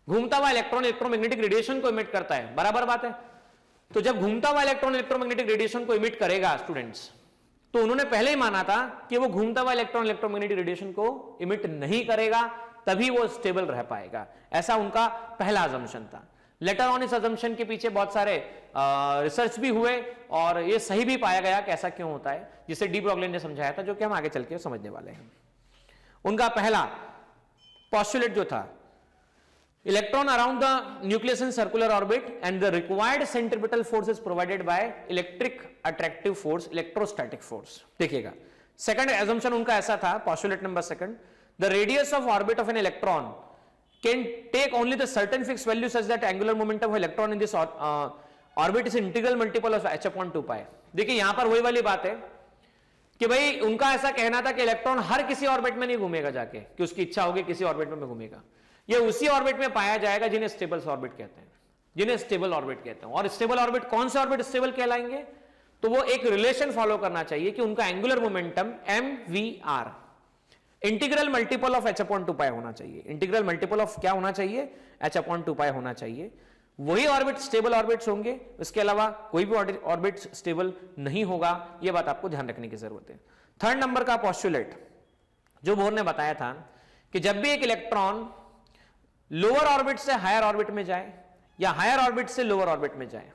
S1: घूमता हुआ इलेक्ट्रॉन इलेक्ट्रोमैग्नेटिक रेडिएशन को इमिट करता है, बराबर बात है। तो जब घूमता हुआ इलेक्ट्रॉन इलेक्ट्रोमैग्नेटिक रेडिएशन को इमिट करेगा स्टूडेंट्स, तो उन्होंने पहले ही माना था कि वो घूमता हुआ इलेक्ट्रॉन इलेक्ट्रोमैग्नेटिक रेडिएशन को इमिट नहीं करेगा, तभी वो स्टेबल रह पाएगा। ऐसा उनका पहला असम्पशन था। लेटर ऑन इस असम्पशन के पीछे बहुत सारे रिसर्च भी हुए और ये सही भी पाया गया कि ऐसा क्यों होता है, जिसे डी ब्रॉगली ने समझाया था, जो कि हम आगे चल के समझने वाले हैं। उनका पहला पॉस्टुलेट जो था, electron around the nucleus in circular orbit and the required centripetal force is provided by electric attractive force, electrostatic force। देखिएगा, सेकंड assumption उनका ऐसा था, postulate number second, the radius of orbit of an electron can take only the certain fixed value such that angular momentum of electron in this orbit is integral multiple of h upon 2 pi। देखिए यहां पर वही वाली बात है कि भाई उनका ऐसा कहना था कि इलेक्ट्रॉन हर किसी ऑर्बिट में नहीं घूमेगा जाके, कि उसकी इच्छा होगी किसी ऑर्बिट में घूमेगा, ये उसी ऑर्बिट में पाया जाएगा जिन्हें स्टेबल ऑर्बिट कहते हैं, जिन्हें स्टेबल ऑर्बिट कहते हैं। और स्टेबल ऑर्बिट, कौन से ऑर्बिट स्टेबल कहलाएंगे, तो वो एक रिलेशन फॉलो करना चाहिए कि उनका angular momentum mvr integral multiple of h upon 2 पाई होना चाहिए। इंटीग्रल मल्टीपल ऑफ क्या होना चाहिए, h अपॉन 2 पाई होना चाहिए। वही ऑर्बिट स्टेबल ऑर्बिट्स होंगे, इसके अलावा कोई भी ऑर्बिट स्टेबल नहीं होगा। यह बात आपको ध्यान रखने की जरूरत है। थर्ड नंबर का पोस्टुलेट जो बोर ने बताया था कि जब भी एक इलेक्ट्रॉन लोअर ऑर्बिट से हायर ऑर्बिट में जाए या हायर ऑर्बिट से लोअर ऑर्बिट में जाए,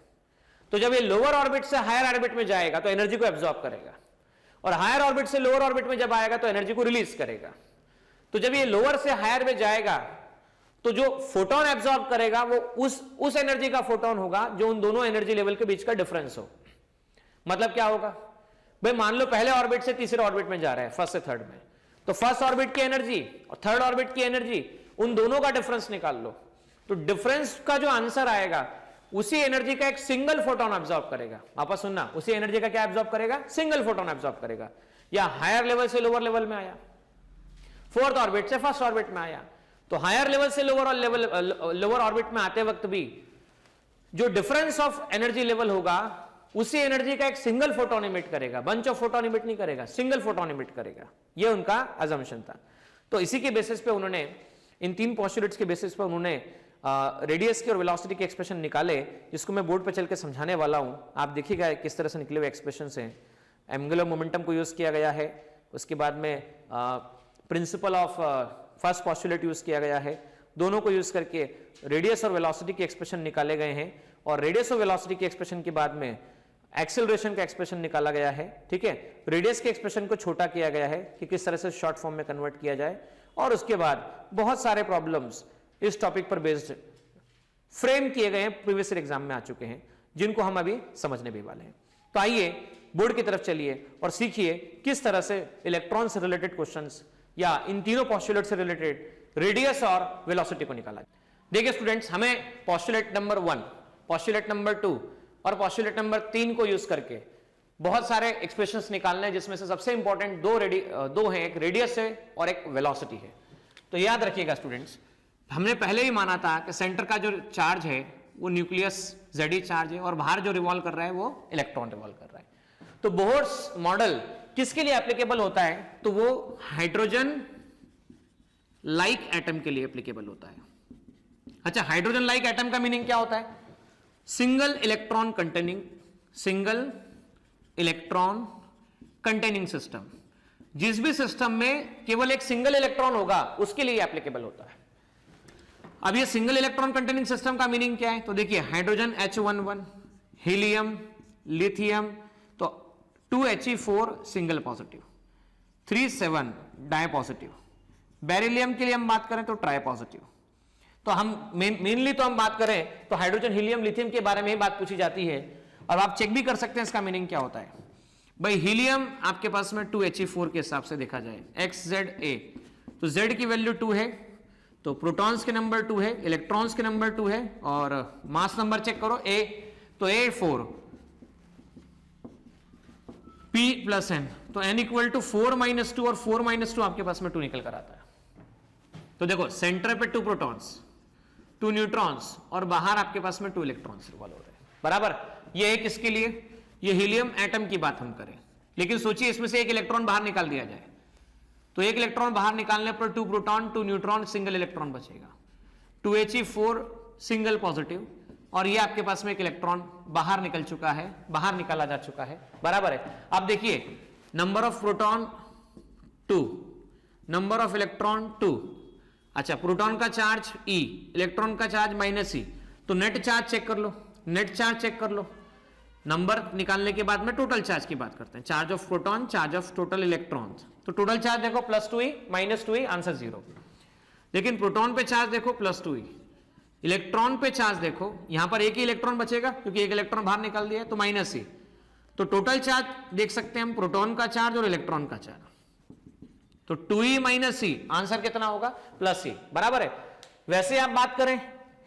S1: तो जब ये लोअर ऑर्बिट से हायर ऑर्बिट में जाएगा तो एनर्जी को एब्जॉर्ब करेगा, और हायर ऑर्बिट से लोअर ऑर्बिट में जब आएगा तो एनर्जी को रिलीज करेगा। तो जब ये लोअर से हायर में जाएगा तो जो फोटोन एब्जॉर्ब करेगा वो उस एनर्जी का फोटोन होगा जो उन दोनों एनर्जी लेवल के बीच का डिफरेंस हो। मतलब क्या होगा भाई, मान लो पहले ऑर्बिट से तीसरे ऑर्बिट में जा रहा है, फर्स्ट से थर्ड में, तो फर्स्ट ऑर्बिट की एनर्जी और थर्ड ऑर्बिट की एनर्जी, उन दोनों का डिफरेंस निकाल लो, तो डिफरेंस का जो आंसर आएगा उसी एनर्जी का एक सिंगल फोटोन एब्जॉर्ब करेगा। वापस सुनना, उसी एनर्जी का क्या एब्जॉर्ब करेगा, सिंगल फोटोन एब्जॉर्ब करेगा। या हायर लेवल से लोअर लेवल में आया, 4th ऑर्बिट से 1st ऑर्बिट में आया। तो हायर लेवल से लोअर ऑर्बिट में आते वक्त भी जो डिफरेंस ऑफ एनर्जी लेवल होगा उसी एनर्जी का एक सिंगल फोटोन इमिट करेगा, बंच ऑफ फोटोन इमिट नहीं करेगा, सिंगल फोटोन इमिट करेगा। ये उनका अजम्पशन था। तो इसी के बेसिस पे उन्होंने, इन 3 पोस्टुलेट्स के बेसिस पे उन्होंने रेडियस की और वेलोसिटी के एक्सप्रेशन निकाले, जिसको मैं बोर्ड पे चल के समझाने वाला हूं। आप देखिएगा किस तरह से निकले हुए एक्सप्रेशन हैं। एंगुलर मोमेंटम को यूज किया गया है, उसके बाद में principle of first postulate use किया गया है। दोनों को यूज करके रेडियस और वेलोसिटी के एक्सप्रेशन निकाले गए हैं, और रेडियस और वेलोसिटी के एक्सप्रेशन के बाद में एक्सेलरेशन का एक्सप्रेशन निकाला गया है। ठीक है, रेडियस के एक्सप्रेशन को छोटा किया गया है कि किस तरह से शॉर्ट फॉर्म में कन्वर्ट किया जाए, और उसके बाद बहुत सारे प्रॉब्लम्स इस टॉपिक पर बेस्ड फ्रेम किए गए हैं, प्रीवियस ईयर एग्जाम में आ चुके हैं, जिनको हम अभी समझने भी वाले हैं। तो आइए बोर्ड की तरफ चलिए और सीखिए किस तरह से इलेक्ट्रॉन से रिलेटेड क्वेश्चंस या इन तीनों पोस्टुलेट से रिलेटेड रेडियस और वेलोसिटी को निकाला। देखिए स्टूडेंट्स, हमें पोस्टुलेट नंबर 1, पोस्टुलेट नंबर 2 और पोस्टुलेट नंबर 3 को यूज करके बहुत सारे एक्सप्रेशंस निकालने हैं, जिसमें से सबसे इंपॉर्टेंट दो हैं, एक रेडियस है और एक वेलोसिटी है। तो याद रखिएगा स्टूडेंट्स, हमने पहले ही माना था कि सेंटर का जो चार्ज है वो न्यूक्लियस Ze चार्ज है, और बाहर जो रिवॉल्व कर रहा है वो इलेक्ट्रॉन रिवॉल्व कर रहा है। तो बोह्रर्स मॉडल किसके लिए एप्लीकेबल होता है? तो वो हाइड्रोजन लाइक एटम के लिए एप्लीकेबल होता है। अच्छा, हाइड्रोजन लाइक एटम का मीनिंग क्या होता है? Single electron containing system. जिस भी सिस्टम में केवल एक सिंगल इलेक्ट्रॉन होगा उसके लिए एप्लीकेबल होता है। अब ये सिंगल इलेक्ट्रॉन कंटेनिंग सिस्टम का मीनिंग क्या है? तो देखिए, हाइड्रोजन H11, हीलियम, लिथियम, तो 2He4 single positive, 3,7 di positive. Beryllium के लिए हम बात करें तो ट्राई पॉजिटिव। तो हम मेनली तो हम बात करें तो हाइड्रोजन, हीलियम, लिथियम के बारे में ही बात पूछी जाती है, और आप चेक भी कर सकते हैं इसका मीनिंग क्या होता है। भाई हीलियम आपके पास में 2He4 के हिसाब से देखा जाए, XZA, तो Z की वैल्यू 2 है, तो प्रोटॉन्स के नंबर 2 है, इलेक्ट्रॉन्स के नंबर 2 है, और मास नंबर चेक करो A, तो A4, P + N, तो N = 4 - 2, और 4 - 2 आपके पास में 2 निकल कर आता है। तो देखो, सेंटर पे 2 प्रोटॉन्स, 2 न्यूट्रॉन्स, और बाहर आपके पास में 2 इलेक्ट्रॉन्स रिवॉल्व हो रहे हैं, बराबर। ये है किसके लिए? ये हीलियम एटम की बात हम करें, लेकिन सोचिए इसमें से एक इलेक्ट्रॉन बाहर निकाल दिया जाए, तो एक इलेक्ट्रॉन बाहर निकालने पर 2 प्रोटॉन, 2 न्यूट्रॉन, सिंगल इलेक्ट्रॉन बचेगा, 2He4 सिंगल पॉजिटिव, और ये आपके पास में एक इलेक्ट्रॉन बाहर निकल चुका है, बाहर निकाला जा चुका है, बराबर है। अब देखिए, number of proton 2, number of electron 2। अच्छा, प्रोटॉन का चार्ज E, इलेक्ट्रॉन का चार्ज -E, तो नेट चार्ज चेक कर लो, नेट चार्ज चेक कर लो। नंबर निकालने के बाद में टोटल चार्ज की बात करते हैं, charge of proton, charge of total electron. तो टोटल चार्ज देखो +2E, -2E, आंसर 0। लेकिन प्रोटॉन पे चार्ज देखो +2E, इलेक्ट्रॉन पे चार्ज देखो, यहां पर एक ही इलेक्ट्रॉन बचेगा क्योंकि एक इलेक्ट्रॉन बाहर निकाल दिया है, तो -E। तो टोटल चार्ज देख सकते हैं हम, प्रोटॉन का चार्ज और इलेक्ट्रॉन का चार्ज, तो 2E - E, आंसर कितना होगा? +E, बराबर है। वैसे आप बात करें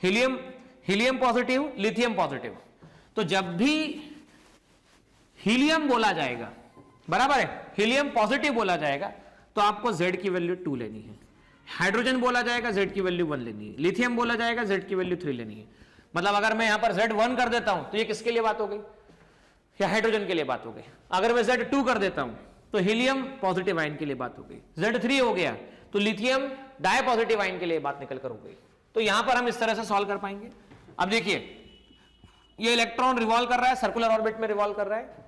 S1: हीलियम पॉजिटिव, लिथियम पॉजिटिव, तो जब भी हीलियम बोला जाएगा, बराबर है, हीलियम पॉजिटिव बोला जाएगा, तो आपको Z की वैल्यू 2 लेनी है। हाइड्रोजन बोला जाएगा, Z की वैल्यू 1 लेनी है। लिथियम बोला जाएगा, Z की वैल्यू 3 लेनी है। मतलब अगर मैं यहां पर Z1 कर देता हूं तो ये किसके लिए बात हो गई? या हाइड्रोजन के लिए बात हो गई। अगर मैं Z2 कर देता हूं तो हीलियम पॉजिटिव आयन के लिए बात हो गई। Z3 हो गया तो लिथियम डाई पॉजिटिव आयन के लिए बात निकल कर हो गई। तो यहां पर हम इस तरह से सॉल्व कर पाएंगे। अब देखिए, ये इलेक्ट्रॉन रिवॉल्व कर रहा है, सर्कुलर ऑर्बिट में रिवॉल्व कर रहा है,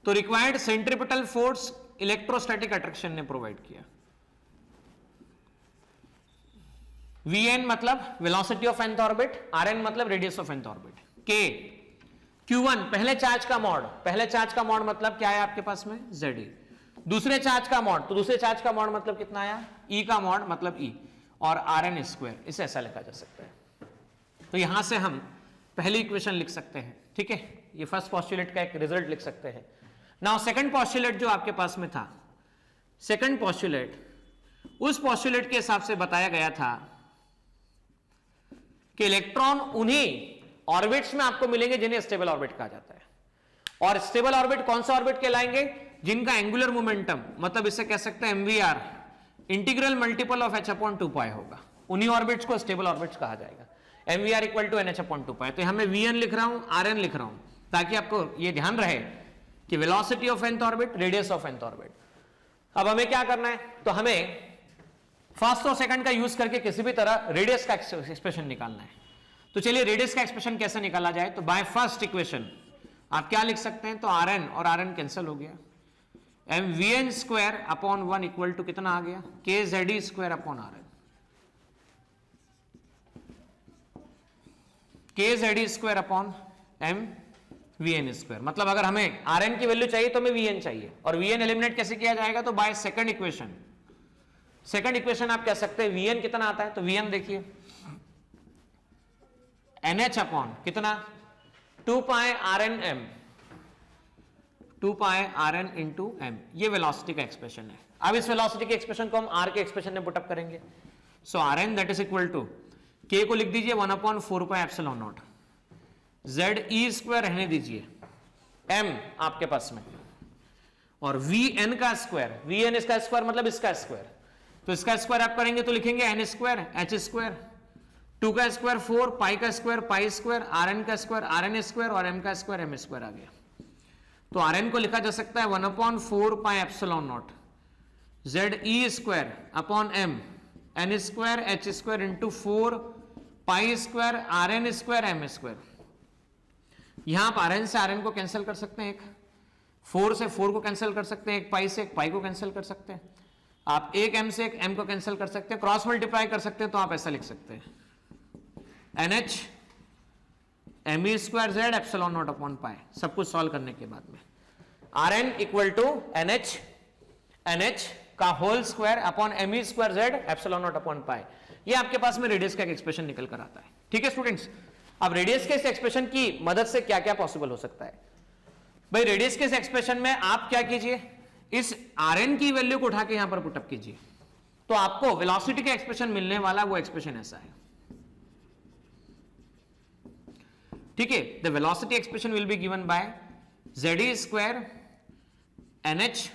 S1: तो required centripetal force electrostatic attraction ने प्रोवाइड किया। Vn मतलब velocity of nth orbit, Rn मतलब radius of nth orbit, K Q1 पहले चार्ज का मॉड, पहले चार्ज का मॉड मतलब क्या है आपके पास में? Ze। दूसरे चार्ज का मॉड, तो दूसरे चार्ज का मॉड मतलब कितना आया? E का मॉड मतलब E, और Rn², इसे ऐसा लिखा जा सकता है। तो यहां से हम पहली इक्वेशन लिख सकते हैं, ठीक है, ये फर्स्ट पोस्टुलेट का एक रिजल्ट लिख सकते हैं। नाउ सेकंड पोस्टुलेट जो आपके पास में था, सेकंड पोस्टुलेट, उस पोस्टुलेट के हिसाब से बताया गया था कि इलेक्ट्रॉन उन्हीं ऑर्बिट्स में आपको मिलेंगे जिन्हें स्टेबल ऑर्बिट कहा जाता है। और स्टेबल ऑर्बिट कौन सा ऑर्बिट कहलाएंगे? जिनका एंगुलर मोमेंटम, मतलब इसे कह सकते हैं MVR, integral multiple of h upon 2 pi होगा, उन्हीं ऑर्बिट्स को स्टेबल ऑर्बिट्स कहा जाएगा। mvr equal to nh upon 2 pi. तो यहां मैं vn लिख रहा हूं, rn लिख रहा हूं, ताकि आपको ये ध्यान रहे कि velocity of nth orbit, radius of nth orbit. अब हमें क्या करना है, तो हमें फर्स्ट और सेकंड का यूज करके किसी भी तरह रेडियस का एक्सप्रेशन निकालना है। तो चलिए रेडियस का एक्सप्रेशन कैसे निकाला जाए, तो बाय फर्स्ट इक्वेशन आप क्या लिख सकते हैं, तो rn और rn कैंसिल हो गया, mvn square upon 1 equal to कितना आ गया, kze square upon rn, kze square upon mvn square. मतलब अगर हमें rn की वैल्यू चाहिए तो हमें vn चाहिए, और vn एलिमिनेट कैसे किया जाएगा, तो by second equation. Second equation आप कह सकते हैं vn कितना आता है, तो vn देखिए nh अपॉन कितना 2 पाई rn m, 2 पाई rn इंटू m, ये वेलोसिटी का एक्सप्रेशन है। अब इस वेलोसिटी के एक्सप्रेशन को हम r के एक्सप्रेशन में पुटअप करेंगे। So rn that is equal to k को लिख दीजिए 1 अपॉन 4 pi epsilon naught, z e square रहने दीजिए, m आपके पास में, और vn का स्क्वायर, vn इसका स्क्वायर मतलब इसका स्क्वायर, तो इसका स्क्वायर आप करेंगे तो लिखेंगे n स्क्वायर h स्क्वायर, 2 का स्क्वायर 4, पाई का स्क्वायर पाई स्क्वायर, rn का स्क्वायर rn स्क्वायर, और m का स्क्वायर m स्क्वायर आ गया। तो rn को लिखा जा सकता है 1 अपॉन 4 pi epsilon naught z e square upon m n square h square into 4 pi square rn square m square. यहां आप rn से rn को कैंसिल कर सकते हैं, एक 4 से 4 को कैंसिल कर सकते हैं, एक पाई से एक पाई को कैंसिल कर सकते हैं, आप एक m से एक m को कैंसिल कर सकते हैं, क्रॉस मल्टीप्लाई कर सकते हैं, तो आप ऐसा लिख सकते हैं nh me square z epsilon naught upon pi. सब कुछ सॉल्व करने के बाद में rn इक्वल टू nh का whole square upon me square z epsilon naught upon pi. ये आपके पास में रेडियस का एक्सप्रेशन निकल कर आता है। ठीक है स्टूडेंट्स, अब रेडियस के इस एक्सप्रेशन की मदद से क्या क्या पॉसिबल हो सकता है भाई। रेडियस के इस एक्सप्रेशन में आप क्या कीजिए, इस rn की वैल्यू को उठा के यहां पर पुटअप कीजिए, तो आपको वेलोसिटी का एक्सप्रेशन मिलने वाला वो एक्सप्रेशन ऐसा है। ठीक है, the velocity expression will be given by ze square nh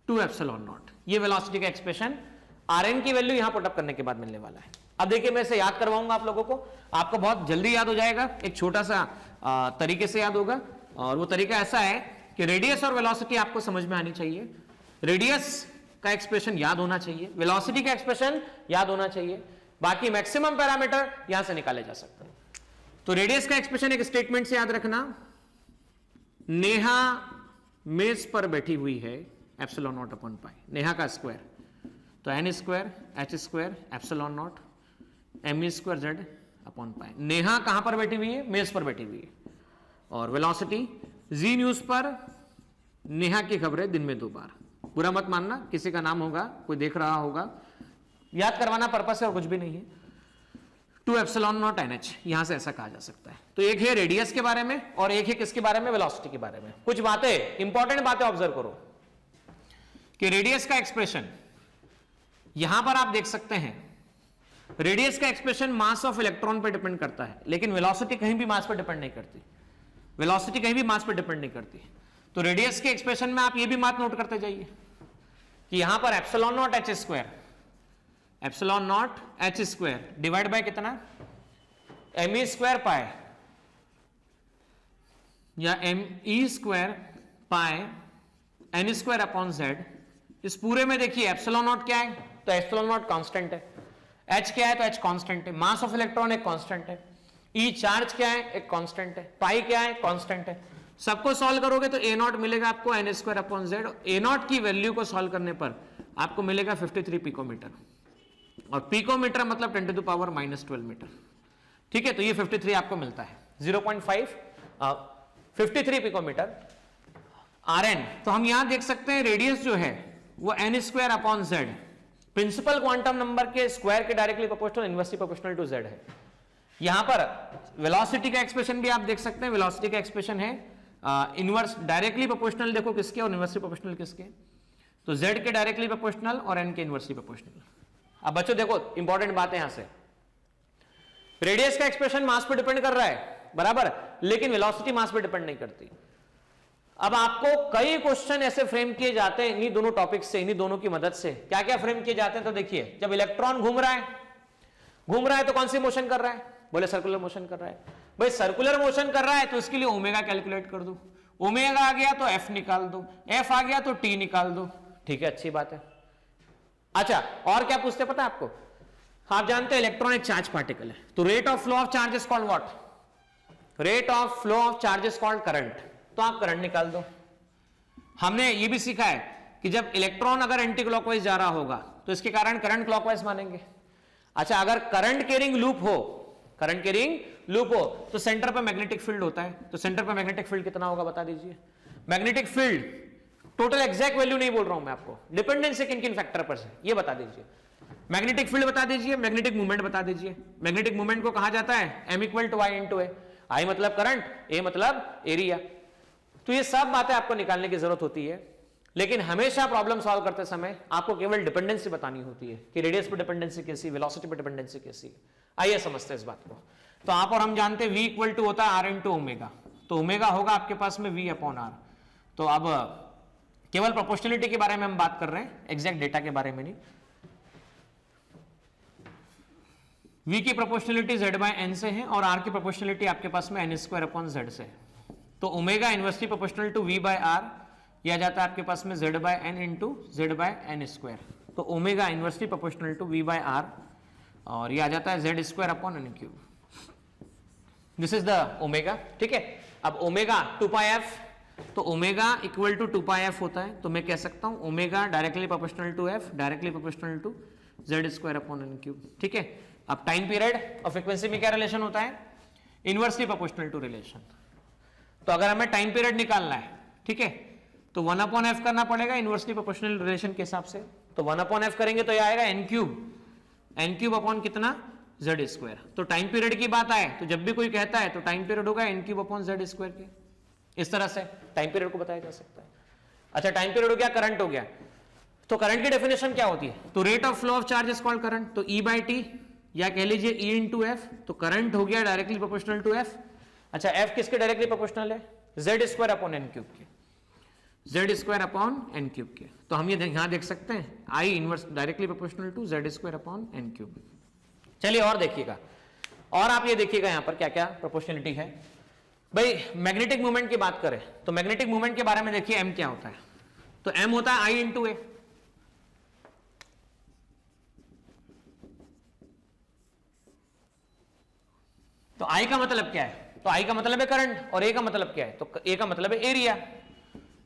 S1: 2 epsilon not. ये वेलोसिटी का एक्सप्रेशन rn की वैल्यू यहां पुटअप करने के बाद मिलने वाला है। अब देखिए मैं इसे याद करवाऊंगा आप लोगों को, आपको बहुत जल्दी याद हो जाएगा, एक छोटा सा तरीके से याद होगा, और वो तरीका ऐसा है कि रेडियस और वेलोसिटी आपको समझ में आनी चाहिए। रेडियस का एक्सप्रेशन याद होना चाहिए, वेलोसिटी का एक्सप्रेशन याद होना चाहिए, बाकी मैक्सिमम पैरामीटर यहां से निकाले जा सकते हैं। तो रेडियस का एक्सप्रेशन एक स्टेटमेंट से याद रखना, नेहा मेज पर बैठी हुई है एप्सिलॉन नॉट अपॉन पाई, नेहा का स्क्वायर, तो n square h square epsilon not m square z upon pi. Neha कहां पर बैठी हुई है, मेज पर बैठी हुई है, और वेलोसिटी जी न्यूज पर नेहा की खबरें दिन में 2 बार। बुरा मत मानना, किसी का नाम होगा, कोई देख रहा होगा, याद करवाना पर्पस है और कुछ भी नहीं है। 2 एप्सिलॉन नॉट nh, यहां से ऐसा कहा जा सकता है। तो एक है रेडियस के बारे में और एक है किसके बारे में, वेलोसिटी के बारे में। कुछ बातें, इंपॉर्टेंट बातें ऑब्जर्व करो कि रेडियस का एक्सप्रेशन यहां पर आप देख सकते हैं, रेडियस का एक्सप्रेशन मास ऑफ इलेक्ट्रॉन पर डिपेंड करता है, लेकिन वेलोसिटी कहीं भी मास पर डिपेंड नहीं करती, वेलोसिटी कहीं भी मास पर डिपेंड नहीं करती। तो रेडियस के एक्सप्रेशन में आप ये भी बात नोट करते जाइए कि यहां पर epsilon not h square, epsilon not h square divide by कितना, me स्क्वायर पाई, या me square pi n square upon z। इस पूरे में देखिए एप्सिलॉन नॉट क्या है, तो एप्सिलॉन नॉट कांस्टेंट है, h क्या है तो h कांस्टेंट है, मास ऑफ इलेक्ट्रॉन एक कांस्टेंट है, E चार्ज क्या है एक कांस्टेंट है, पाई क्या है कांस्टेंट है। सबको सॉल्व करोगे तो a नॉट मिलेगा आपको n square upon z, a not की वैल्यू को सॉल्व करने पर आपको मिलेगा 53 पिकोमीटर, और पिकोमीटर मतलब 10 टू द पावर -12 मीटर। ठीक है, तो ये 53 आपको मिलता है, 0.5 53 पिकोमीटर Rn। तो हम यहां देख सकते हैं रेडियस जो है वो n square upon z, principal quantum number के स्क्वायर के directly proportional, inversely proportional to z है। यहां पर वेलोसिटी का एक्सप्रेशन भी आप देख सकते हैं, वेलोसिटी का एक्सप्रेशन है इनवर्स डायरेक्टली प्रोपोर्शनल, देखो किसके, और इनवर्सली प्रोपोर्शनल किसके, तो z के डायरेक्टली प्रोपोर्शनल और n के इनवर्सली प्रोपोर्शनल। अब बच्चों देखो इंपॉर्टेंट बात है यहां से, रेडियस का एक्सप्रेशन मास पर डिपेंड कर रहा है बराबर, लेकिन वेलोसिटी मास पर डिपेंड नहीं करती। अब आपको कई क्वेश्चन ऐसे फ्रेम किए जाते हैं इन्हीं दोनों टॉपिक से, इन्हीं दोनों की मदद से। क्या क्या फ्रेम किए जाते हैं तो देखिए, जब इलेक्ट्रॉन घूम रहा है तो कौन सी मोशन कर रहा है? बोले सर्कुलर मोशन कर रहा है। भाई सर्कुलर मोशन कर रहा है तो इसके लिए ओमेगा कैलकुलेट कर दो, ओमेगा आ गया तो एफ निकाल दो, एफ आ गया तो टी निकाल दो। ठीक है, अच्छी बात है। अच्छा, और क्या पूछते पता है आपको? आप जानते हैं इलेक्ट्रॉन एक चार्ज पार्टिकल है, तो rate of flow of charge is called what? Rate of flow of charge is called current. तो आप करंट निकाल दो। हमने ये भी सीखा है कि जब इलेक्ट्रॉन अगर एंटी क्लॉकवाइज जा रहा होगा तो इसके कारण करंट क्लॉकवाइज मानेंगे। अच्छा, अगर करंट कैरिंग लूप हो, करंट कैरिंग लूप हो तो सेंटर पर मैग्नेटिक फील्ड होता है, तो सेंटर पर मैग्नेटिक फील्ड कितना होगा बता दीजिए? Magnetic field total exact value नहीं बोल रहा हूं मैं आपको, डिपेंडेंस किन किन फैक्टर पर से ये बता दीजिए। मैग्नेटिक फील्ड बता दीजिए, मैग्नेटिक मूवमेंट बता दीजिए। मैग्नेटिक मूवमेंट को कहा जाता है m equal to I into A. I मतलब करंट, ए मतलब एरिया। तो ये सब बातें आपको निकालने की जरूरत होती है, लेकिन हमेशा प्रॉब्लम सॉल्व करते समय आपको केवल डिपेंडेंसी बतानी होती है कि रेडियस पर डिपेंडेंसी कैसी, वेलोसिटी पर डिपेंडेंसी कैसी। आइए समझते हैं इस बात को। तो आप और हम जानते हैं v इक्वल टू होता है आर इंटू ओमेगा, तो ओमेगा होगा आपके पास में v अपॉन आर। तो अब केवल प्रोपोर्शनलिटी के बारे में हम बात कर रहे हैं, एग्जैक्ट डेटा के बारे में नहीं। v की प्रोपोर्शनलिटी z बाय n से है और r की प्रोपोर्शनलिटी आपके पास में n स्क्वायर अपॉन z से है। तो omega inversely proportional to v by r, यह आ जाता है आपके पास में z by n into z by n square. तो omega inversely proportional to v by r और यह आ जाता है z square upon n cube. This is the omega. ठीक है, अब ओमेगा 2 पाई f, तो omega equal to 2 pi f होता है, तो मैं कह सकता हूं omega directly proportional to f directly proportional to z square upon n cube. ठीक है, अब टाइम पीरियड और फ्रीक्वेंसी में क्या रिलेशन होता है? Inversely proportional to relation. तो अगर हमें टाइम पीरियड निकालना है, ठीक है, तो 1 अपॉन f करना पड़ेगा इनवर्सली प्रोपोर्शनल रिलेशन के हिसाब से। तो 1 अपॉन f करेंगे तो यह आएगा n क्यूब अपॉन कितना? z square. तो टाइम पीरियड की बात आए तो जब भी कोई कहता है तो टाइम पीरियड होगा n cube upon z square के। इस तरह से टाइम पीरियड को बताया जा सकता है। अच्छा, टाइम पीरियड हो गया, करंट हो गया। तो करंट की डेफिनेशन क्या होती है? तो rate of flow of charge is called current. तो E बाई टी या कह लीजिए E इंटू एफ। तो करंट हो गया डायरेक्टली प्रोपोर्शनल टू एफ। अच्छा, एफ किसके डायरेक्टली प्रोपोर्शनल है? z square upon n cube के, z square upon n cube के। तो हम ये यहां देख सकते हैं I inverse directly proportional to z square upon n cube. चलिए और देखिएगा, और आप ये देखिएगा यहां पर क्या क्या प्रोपोर्शनलिटी है। भाई मैग्नेटिक मूवमेंट की बात करें तो मैग्नेटिक मूवमेंट के बारे में देखिए m क्या होता है? तो m होता है I इंटू ए। तो I का मतलब क्या है? तो I का मतलब है करंट और A का मतलब क्या है? तो A का मतलब है एरिया।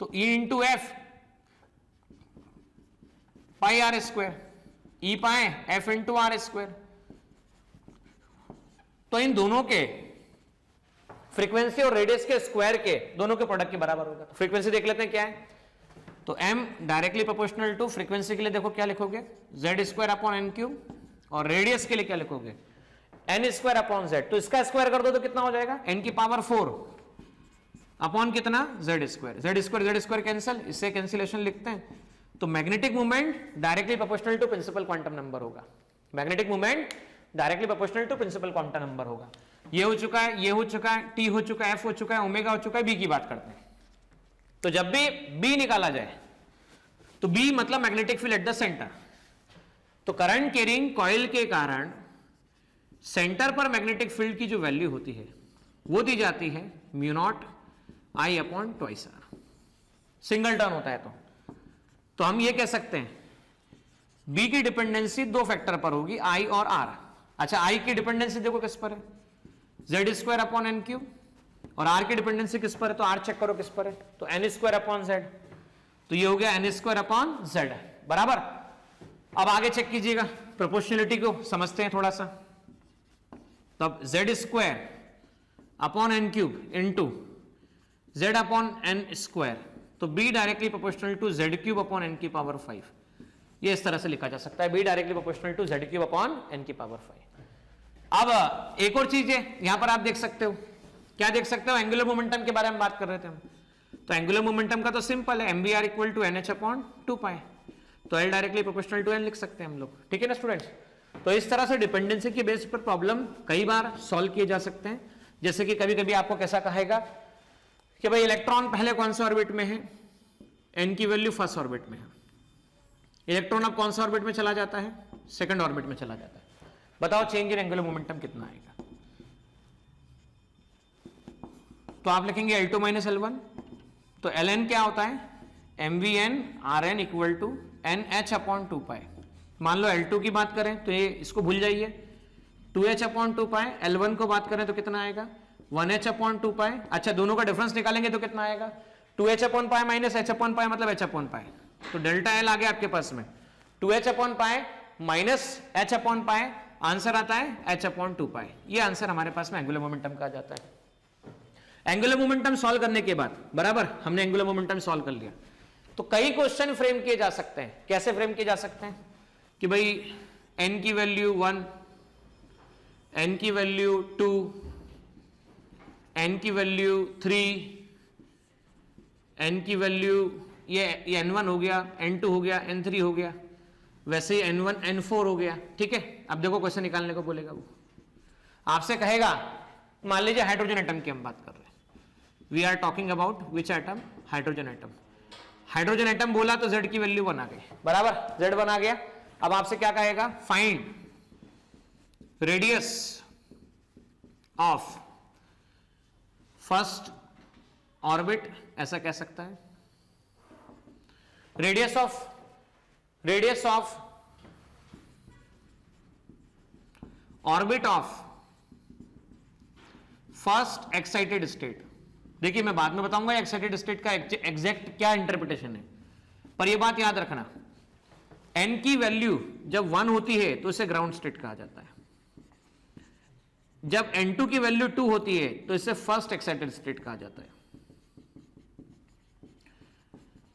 S1: तो E into F pi R square, E पाए F इंटू आर स्क्वायर। तो इन दोनों के फ्रीक्वेंसी और रेडियस के स्क्वायर के दोनों के प्रोडक्ट के बराबर होगा। तो फ्रीक्वेंसी देख लेते हैं क्या है। तो m directly proportional to frequency के लिए देखो क्या लिखोगे? z square upon n cube, और रेडियस के लिए क्या लिखोगे? n square upon z। तो इसका स्क्वायर कर दो तो कितना हो जाएगा? n की पावर 4 अपॉन कितना? z स्क्वायर कैंसिल, इससे कैंसिलेशन लिखते हैं। तो magnetic movement directly proportional to principal quantum number होगा। Magnetic movement directly proportional to principal quantum number होगा। ये हो चुका है, ये हो चुका है, टी हो चुका है, एफ हो चुका है, ओमेगा हो चुका है, बी की बात करते हैं। तो जब भी बी निकाला जाए तो बी मतलब magnetic field at the centre. तो करंट कैरिंग कॉइल के कारण सेंटर पर मैग्नेटिक फील्ड की जो वैल्यू होती है वो दी जाती है mu naught I upon twice R. Single turn होता है तो हम ये कह सकते हैं बी की डिपेंडेंसी दो फैक्टर पर होगी, आई और आर। अच्छा, आई की डिपेंडेंसी देखो किस पर है? Z square upon N cube. और आर की डिपेंडेंसी किस पर है? तो आर चेक करो किस पर है? तो एन स्क्वायर अपॉन जेड। तो ये हो गया एन स्क्वायर अपॉन जेड बराबर। अब आगे चेक कीजिएगा, प्रोपोर्शनलिटी को समझते हैं थोड़ा सा। तो अब Z square upon N cube into Z upon N square. तो B directly proportional to Z cube upon N की पावर 5। ये इस तरह से लिखा जा सकता है, B directly proportional to Z cube upon N की पावर 5। अब एक और चीज है यहां पर आप देख सकते हो, क्या देख सकते हो? एंगुलर मोमेंटम के बारे में बात कर रहे थे हम। तो एंगुलर मोमेंटम का तो सिंपल है, M B R equal to N H upon 2 pi. तो L directly proportional to N लिख सकते हैं हम लोग, ठीक है ना स्टूडेंट्स? तो इस तरह से डिपेंडेंसी के बेस पर प्रॉब्लम कई बार सॉल्व किए जा सकते हैं। जैसे कि कभी कभी आपको कैसा कहेगा कि भाई इलेक्ट्रॉन पहले कौन से ऑर्बिट में है, n की वैल्यू फर्स्ट ऑर्बिट में है, इलेक्ट्रॉन अब कौन सा ऑर्बिट में चला जाता है, सेकंड ऑर्बिट में चला जाता है, बताओ चेंज इन एंगुलर मोमेंटम कितना आएगा। तो आप लिखेंगे L2 माइनस L1, तो Ln क्या होता है, mvn rn equal to nh upon 2 pi. मान लो L2 की बात करें तो ये इसको भूल जाइए, 2h अपॉन 2 पाई, L1 को बात करें तो कितना आएगा 1h अपॉन 2 पाई। अच्छा दोनों का डिफरेंस निकालेंगे तो कितना आएगा 2h upon pi minus h upon pi मतलब h अपॉन पाई, तो डेल्टा L आ गया आपके पास में 2h upon pi minus h upon pi, answer आता है h अपॉन 2 पाई। ये आंसर हमारे पास में एंगुलर मोमेंटम का आ जाता है। एंगुलर मोमेंटम सॉल्व करने के बाद बराबर हमने एंगुलर मोमेंटम सॉल्व कर लिया, तो कई क्वेश्चन फ्रेम किए जा सकते हैं। कैसे फ्रेम किए जा सकते हैं कि भाई n की वैल्यू 1, n की वैल्यू 2, n की वैल्यू 3, n की वैल्यू ये n1 हो गया, n2 हो गया, n3 हो गया, वैसे ही n1 n4 हो गया। ठीक है, अब देखो क्वेश्चन निकालने को बोलेगा, वो आपसे कहेगा मान लीजिए हाइड्रोजन एटम की हम बात कर रहे हैं, we are talking about which atom, hydrogen atom. Hydrogen atom बोला तो z की वैल्यू 1 आ गई, बराबर z 1 आ गया। अब आपसे क्या कहेगा, find radius of first orbit, ऐसा कह सकता है, radius of orbit of first excited state. देखिए मैं बाद में बताऊंगा एक्साइटेड स्टेट का एग्जैक्ट क्या इंटरप्रिटेशन है, पर यह बात याद रखना n की वैल्यू जब 1 होती है तो इसे ग्राउंड स्टेट कहा जाता है, जब n2 की वैल्यू 2 होती है तो इसे फर्स्ट एक्साइटेड स्टेट कहा जाता है,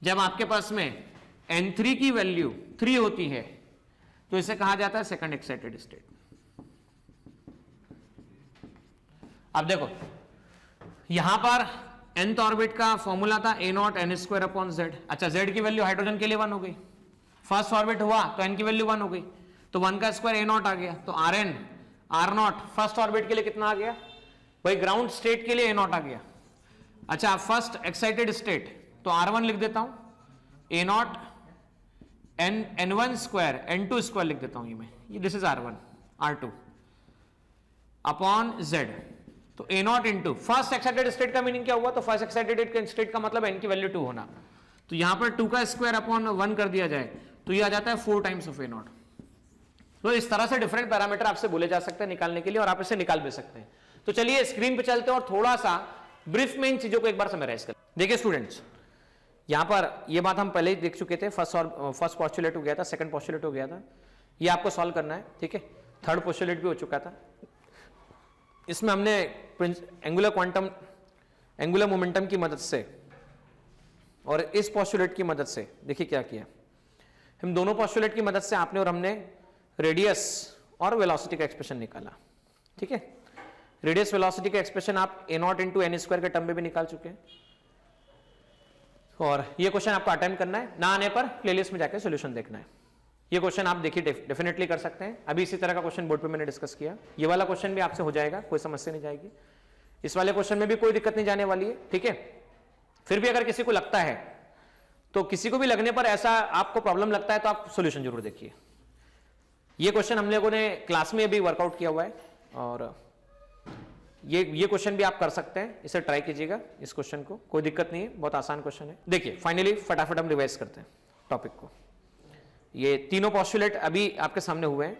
S1: जब आपके पास में n3 की वैल्यू 3 होती है तो इसे कहा जाता है सेकंड एक्साइटेड स्टेट। अब देखो यहां पर nth ऑर्बिट का फॉर्मूला था a0 n square upon z। अच्छा z की वैल्यू हाइड्रोजन के लिए 1 हो गई, फर्स्ट ऑर्बिट हुआ तो n की वैल्यू 1 हो गई, तो 1 का स्क्वायर a0 आ गया, तो rn r0 फर्स्ट ऑर्बिट के लिए कितना आ गया भाई, ग्राउंड स्टेट के लिए a0 आ गया। अच्छा फर्स्ट एक्साइटेड स्टेट तो r1 लिख देता हूं, a0 n1 square n2 square लिख देता हूं ये मैं, ये this is r1 r2 upon z, तो a0 into first excited state का मीनिंग क्या हुआ, तो फर्स्ट एक्साइटेड स्टेट का मतलब n की वैल्यू 2 होना, तो यहां पर 2 का स्क्वायर अपॉन 1 कर दिया जाए तो ये आ जाता है 4 टाइम्स ऑफ a0। तो इस तरह से डिफरेंट पैरामीटर आपसे बोले जा सकते हैं निकालने के लिए, और आप इसे निकाल भी सकते हैं। तो चलिए स्क्रीन पे चलते हैं और थोड़ा सा ब्रीफ में इन चीजों को एक बार समराइज करें। देखिए स्टूडेंट्स, यहां पर ये बात हम पहले ही देख चुके थे, फर्स्ट पोस्टुलेट हो गया था, सेकंड पोस्टुलेट हो गया था, ये आपको सॉल्व करना है। ठीक है, थर्ड पोस्टुलेट भी हो चुका था, इसमें हमने एंगुलर मोमेंटम की मदद से और इस पोस्टुलेट की मदद से देखिए क्या किया, हम दोनों पोस्टुलेट की मदद से आपने और हमने रेडियस और वेलोसिटी का एक्सप्रेशन निकाला। ठीक है, रेडियस वेलोसिटी का एक्सप्रेशन आप a0 इंटू n स्क्वायर के टर्म में भी निकाल चुके हैं, और ये क्वेश्चन आपको अटेम्प्ट करना है, ना आने पर प्लेलिस्ट में जाकर सॉल्यूशन देखना है। ये क्वेश्चन आप देखिए डेफिनेटली कर सकते हैं, अभी इसी तरह का क्वेश्चन बोर्ड पे मैंने डिस्कस किया, ये वाला क्वेश्चन भी आपसे हो जाएगा, कोई समस्या नहीं जाएगी, इस वाले क्वेश्चन में भी कोई दिक्कत नहीं जाने वाली है। ठीक है, फिर भी अगर किसी को लगता है, तो किसी को भी लगने पर ऐसा आपको प्रॉब्लम लगता है तो आप सॉल्यूशन जरूर देखिए। ये क्वेश्चन हम लोगों ने क्लास में अभी वर्कआउट किया हुआ है, और ये क्वेश्चन भी आप कर सकते हैं, इसे ट्राई कीजिएगा, इस क्वेश्चन को कोई दिक्कत नहीं है, बहुत आसान क्वेश्चन है। देखिए फाइनली फटाफट हम रिवाइज करते हैं टॉपिक को। ये तीनों पोस्टुलेट अभी आपके सामने हुए हैं,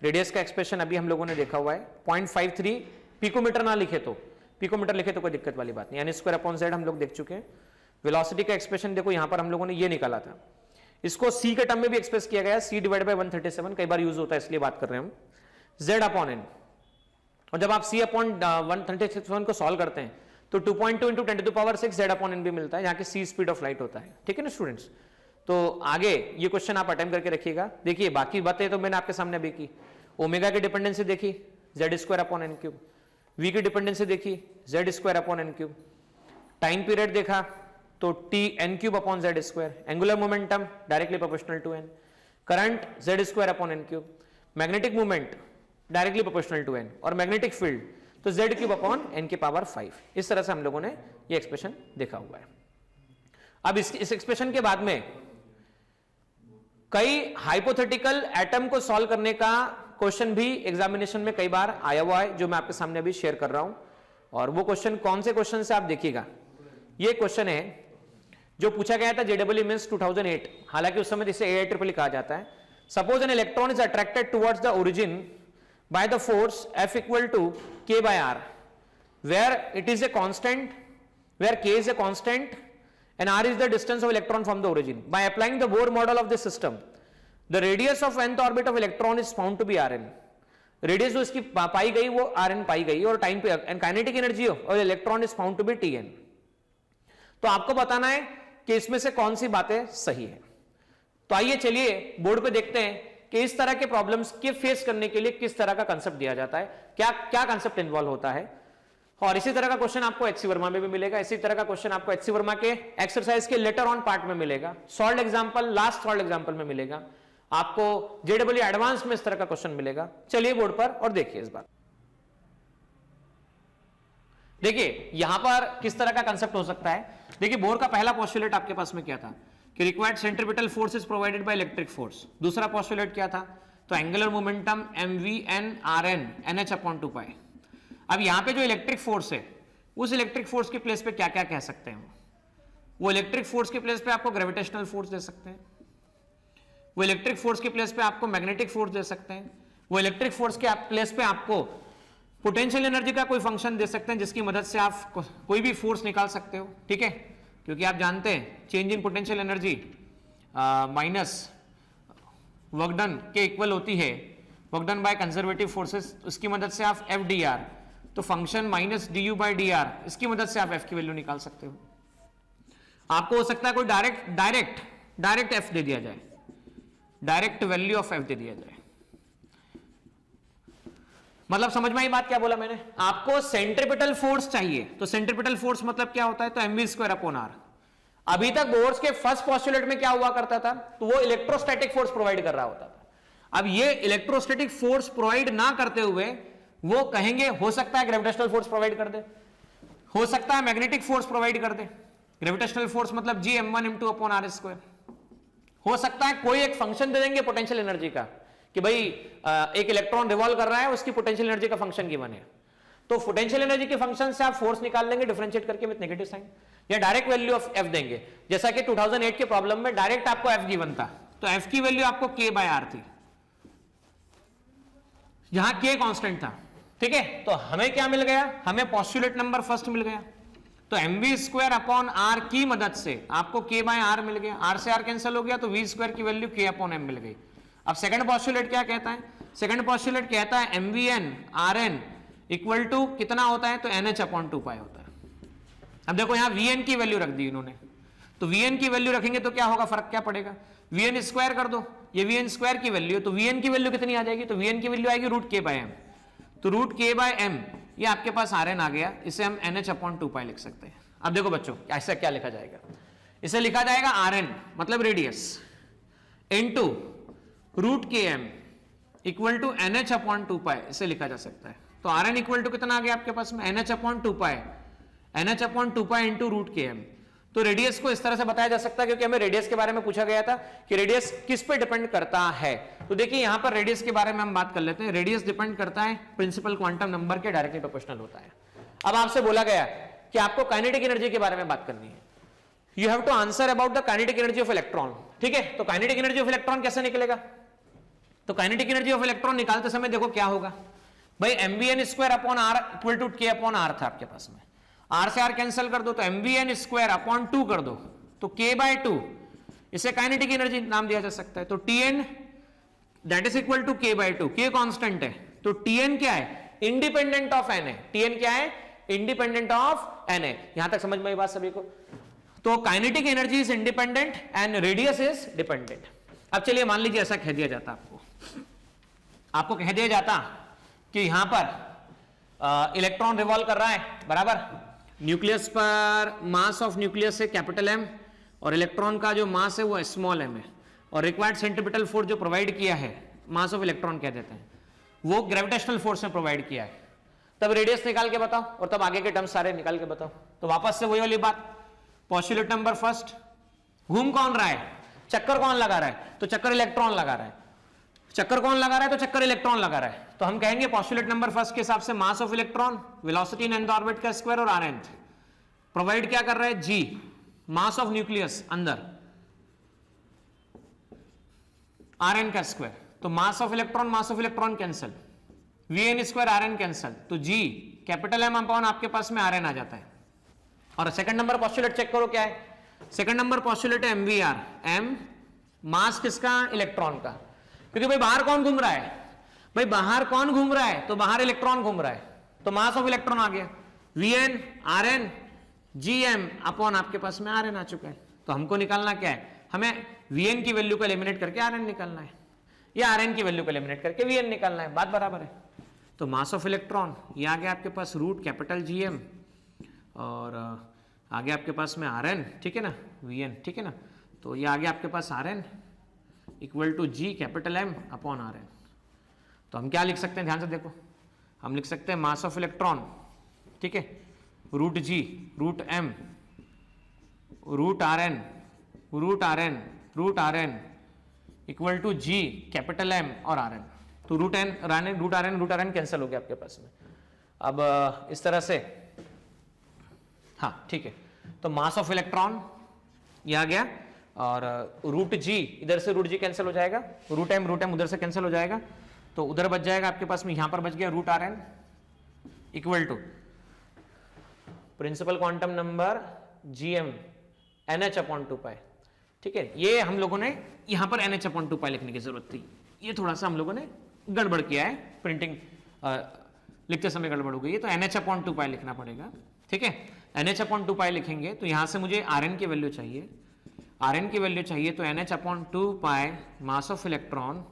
S1: रेडियस का एक्सप्रेशन अभी हम लोगों ने देखा हुआ है, 0.53 पिकोमीटर ना लिखे तो, पिकोमीटर लिखे तो कोई दिक्कत वाली बात नहीं, n स्क्वायर अपॉन z हम लोग देख चुके हैं। वेलोसिटी का एक्सप्रेशन देखो यहां पर हम लोगों ने ये निकाला था, इसको c के टर्म में भी एक्सप्रेस किया गया, c डिवाइड बाय 137 कई बार यूज होता है इसलिए बात कर रहे हैं हम, z अपॉन n, और जब आप c अपॉन 137 को सॉल्व करते हैं तो 2.2 इंटू 10⁶ z अपॉन n भी मिलता है, जहां की c स्पीड ऑफ लाइट होता है। ठीक है ना स्टूडेंट्स, तो आगे ये क्वेश्चन आप अटेम्प्ट करके रखिएगा। देखिए बाकी बातें तो मैंने आपके सामने अभी की, ओमेगा की डिपेंडेंसी देखी z square upon n cube, v की डिपेंडेंसी देखी z square upon n cube, time period देखा तो t n cube upon z square, angular momentum directly proportional to n, current z square upon n cube, magnetic movement directly proportional to n, और magnetic field तो z cube upon n की power 5। इस तरह से हम लोगों ने ये एक्सप्रेशन देखा हुआ है। अब इस एक्सप्रेशन के बाद में कई हाइपोथेटिकल एटम को सॉल्व करने का क्वेश्चन भी एग्जामिनेशन में कई बार आया हुआ है, जो मैं आपके सामने अभी शेयर कर रहा हूं। और वो क्वेश्चन कौन से क्वेश्चन से आप देखिएगा, ये क्वेश्चन है जो पूछा गया था JEE मेंस 2008, हालांकि उस समय इसे AIEEE कहा जाता है। Suppose an electron is attracted towards the origin by the force F equal to K by R, where it is a constant, where K is a constant and R is the distance of electron from the origin. By applying the Bohr model of this system, the radius of nth orbit of electron is found to be Rn. Radius जो इसकी पाई गई वो Rn पाई गई, और time पे and kinetic energy of electron is found to be Tn। तो आपको बताना है कि इसमें से कौन सी बातें सही है। तो आइए चलिए बोर्ड पे देखते हैं कि इस तरह के प्रॉब्लम्स के फेस करने के लिए किस तरह का कंसेप्ट दिया जाता है, क्या क्या कंसेप्ट इन्वॉल्व होता है। और इसी तरह का क्वेश्चन आपको एचसी वर्मा में भी मिलेगा, इसी तरह का क्वेश्चन आपको एचसी वर्मा के एक्सरसाइज के लेटर ऑन पार्ट में मिलेगा, solve example, last solve example में मिलेगा, आपको JEE एडवांस में इस तरह का क्वेश्चन मिलेगा। चलिए बोर्ड पर और देखिए इस बार। देखिए यहां पर किस तरह का कंसेप्ट हो सकता है। देखिए बोर्ड का पहला पोस्टुलेट आपके पास में क्या था कि required centripetal force is provided by electric force. दूसरा पोस्टुलेट क्या था, तो angular momentum mvn rn nh/2π। अब यहां पे जो इलेक्ट्रिक फोर्स है, उस इलेक्ट्रिक फोर्स के प्लेस पे क्या क्या कह सकते हैं, वो इलेक्ट्रिक फोर्स के प्लेस पे आपको ग्रेविटेशनल फोर्स दे सकते हैं, वो इलेक्ट्रिक फोर्स के प्लेस पे आपको मैग्नेटिक फोर्स दे सकते हैं, वो इलेक्ट्रिक फोर्स के प्लेस पे आपको पोटेंशियल एनर्जी का कोई फंक्शन दे सकते हैं जिसकी मदद से आप कोई भी फोर्स निकाल सकते हो। ठीक है, क्योंकि आप जानते हैं change in potential energy minus work done के इक्वल होती है work done by conservative forces. उसकी मदद से आप एफ डी आर, तो function minus D you by D R, इसकी मदद से आप एफ की वैल्यू निकाल सकते हो। आपको हो सकता है कोई डायरेक्ट एफ दे दिया जाए, डायरेक्ट वैल्यू ऑफ एफ दे दिया जाए। मतलब समझ में आई बात क्या बोला मैंने, आपको सेंट्रीपिटल फोर्स चाहिए, तो सेंट्रीपिटल फोर्स मतलब क्या होता है, तो mv स्क्वायर अपॉन आर। अभी तक बोर्ड्स के फर्स्ट पोस्टुलेट में क्या हुआ करता था, तो वो इलेक्ट्रोस्टैटिक फोर्स प्रोवाइड कर रहा होता था। अब ये इलेक्ट्रोस्टैटिक फोर्स प्रोवाइड ना करते हुए वो कहेंगे हो सकता है ग्रेविटेशनल फोर्स प्रोवाइड कर दे, हो सकता है मैग्नेटिक फोर्स प्रोवाइड कर दे। ग्रेविटेशनल फोर्स मतलब जी m1 m2 upon are square. हो सकता है कोई एक फंक्शन दे देंगे पोटेंशियल एनर्जी का कि भाई एक इलेक्ट्रॉन रिवॉल्व कर रहा है, उसकी पोटेंशियल एनर्जी का फंक्शन गिवन है, तो पोटेंशियल एनर्जी के फंक्शन से आप फोर्स निकाल लेंगे डिफरेंशिएट करके विद नेगेटिव साइन, या डायरेक्ट वैल्यू ऑफ एफ देंगे। जैसा कि 2008 के प्रॉब्लम में डायरेक्ट आपको एफ गिवन था, तो एफ की वैल्यू आपको k बाय आर थी, यहां k कांस्टेंट था। ठीक है, तो हमें क्या मिल गया, हमें पोस्टुलेट नंबर फर्स्ट मिल गया, तो mv स्क्वायर अपॉन आर की मदद से आपको k बाय आर मिल गया, r से r कैंसिल हो गया, तो v स्क्वायर की वैल्यू k अपॉन m मिल गई। अब सेकंड पोस्टुलेट क्या कहता है, सेकंड पोस्टुलेट कहता है mvn rn इक्वल टू कितना होता है, तो nh अपॉन 2 पाई होता है। अब देखो यहां vn की वैल्यू रख दी इन्होंने, तो vn की वैल्यू रखेंगे तो क्या होगा, फर्क क्या पड़ेगा, vn स्क्वायर कर दो, ये vn स्क्वायर की वैल्यू, तो vn की वैल्यू कितनी आ जाएगी, तो vn की वैल्यू आएगी रूट k बाय m, तो रूट k बाय m ये आपके पास rn आ गया, इसे हम nh अपॉन 2 पाई लिख सकते हैं। अब देखो बच्चों ऐसा क्या लिखा जाएगा, इसे लिखा जाएगा rn मतलब रेडियस इनटू रूट के M equal to nh upon 2 pi, इसे लिखा जा सकता है। तो rn इक्वल टू कितना आ गया आपके पास में, nh upon 2 pi, nh upon 2 pi into root के एम। तो रेडियस को इस तरह से बताया जा सकता है, क्योंकि हमें रेडियस के बारे में पूछा गया था कि रेडियस किस पे डिपेंड करता है। तो देखिए यहां पर रेडियस के बारे में हम बात कर लेते हैं। रेडियस डिपेंड करता है प्रिंसिपल क्वांटम नंबर के डायरेक्टली प्रोपोर्शनल होता है। अब आपसे बोला गया कि आपको काइनेटिक एनर्जी के बारे में बात करनी है, you have to answer about the kinetic energy of electron. ठीक है, तो काइनेटिक एनर्जी ऑफ इलेक्ट्रॉन कैसे निकलेगा, तो काइनेटिक एनर्जी ऑफ इलेक्ट्रॉन निकालते समय देखो क्या होगा भाई, mvn square upon R equal to k upon R था आपके पास में, r से r कैंसिल कर दो, तो mvn स्क्वायर अपॉन 2 कर दो, तो k बाय 2, इसे काइनेटिक एनर्जी नाम दिया जा सकता है। तो tn that is equal to k by 2, k constant है, तो tn क्या है, इंडिपेंडेंट ऑफ n है, tn क्या है, इंडिपेंडेंट ऑफ n है। यहां तक समझ में आई बात सभी को। तो kinetic energy is independent and radius is dependent. अब चलिए मान लीजिए ऐसा कह दिया जाता, आपको कह दिया जाता कि यहां पर इलेक्ट्रॉन रिवॉल्व कर रहा है, बराबर, न्यूक्लियस पर मास ऑफ न्यूक्लियस है कैपिटल M और इलेक्ट्रॉन का जो मास है वो स्मॉल m है, और रिक्वायर्ड सेंट्रीपिटल फोर्स जो प्रोवाइड किया है, मास ऑफ इलेक्ट्रॉन कह देते हैं, वो ग्रेविटेशनल फोर्स ने प्रोवाइड किया है। तब रेडियस निकाल के बताओ और तब आगे के टर्म्स सारे निकाल के बताओ। तो वापस से वही वाली बात, पोस्टुलेट नंबर फर्स्ट, घूम कौन रहा है, चक्कर कौन लगा रहा है, तो चक्कर इलेक्ट्रॉन लगा रहा है, चक्कर कौन लगा रहा है, तो चक्कर इलेक्ट्रॉन लगा रहा है। तो हम कहेंगे पोस्टुलेट नंबर फर्स्ट के हिसाब से मास of electron, velocity in nth orbit का स्क्वायर और rn प्रोवाइड क्या कर रहा है, g मास ऑफ न्यूक्लियस अंदर rn का स्क्वायर, तो मास of electron cancel, vn square rn cancel, तो g कैपिटल M अपॉन आपके पास में rn आ जाता है। और सेकंड नंबर पोस्टुलेट चेक करो क्या है, सेकंड नंबर पोस्टुलेट है MVR, m मास किसका, इलेक्ट्रॉन का, क्योंकि भाई बाहर कौन घूम रहा है, भाई बाहर कौन घूम रहा है, तो बाहर इलेक्ट्रॉन घूम रहा है, तो मास ऑफ इलेक्ट्रॉन आ गया, Vn Rn Gm अपॉन आपके पास में Rn आ चुका है। तो हमको निकालना क्या है, हमें Vn की वैल्यू को एलिमिनेट करके Rn निकालना है, या Rn की वैल्यू को एलिमिनेट करके Vn निकालना है, बात बराबर है। तो मास ऑफ इलेक्ट्रॉन ये आ गया आपके पास रूट कैपिटल Gm और आगे आपके पास में Rn, ठीक है ना, Vn, ठीक है ना, तो ये आ गया आपके पास Rn equal to G capital M upon Rn। तो हम क्या लिख सकते हैं, ध्यान से देखो, हम लिख सकते हैं मास ऑफ इलेक्ट्रॉन, ठीक है, root G root M root Rn equal to G capital M और Rn। तो रूट Rn कैंसिल हो गया आपके पास में। अब इस तरह से, हाँ ठीक है, तो मास ऑफ इलेक्ट्रॉन ये आ गया और रूट G, इधर से रूट G कैंसिल हो जाएगा, रूट M उधर से कैंसिल हो जाएगा, तो उधर बच जाएगा आपके पास में, यहां पर बच गया root Rn equal to principal quantum number Gm NH upon 2π, ठीक है। ये हम लोगों ने यहां पर NH अपॉन 2π लिखने की जरूरत थी, ये थोड़ा सा हम लोगों ने गड़बड़ किया है, प्रिंटिंग लिखते समय गड़बड़ हो गई है, तो NH अपॉन 2π लिखना पड़ेगा, ठीक है। NH अपॉन 2π लिखेंगे तो यहां से मुझे Rn की वैल्यू चाहिए, Rn की वैल्यू चाहिए, तो NH upon 2π mass of electron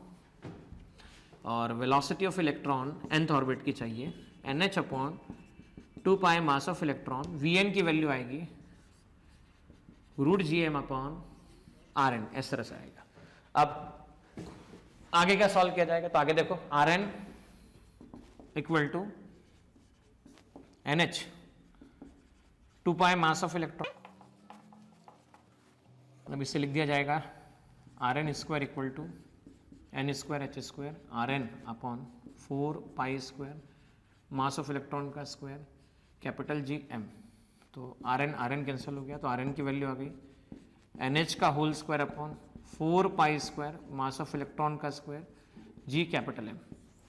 S1: और velocity of electron nth orbit की चाहिए, NH upon 2π mass of electron, Vn की वैल्यू आएगी रूट Gm अपॉन Rn, इस तरह से आएगा। अब आगे क्या सॉल्व किया जाएगा, तो आगे देखो Rn equal to NH 2π mass of electron, अब इससे लिख दिया जाएगा Rn square equal to n square h square Rn upon 4π square mass of electron का स्क्वायर कैपिटल Gm। तो Rn कैंसिल हो गया, तो Rn की वैल्यू आ गई NH का whole square upon 4π square mass of electron का स्क्वायर G कैपिटल M।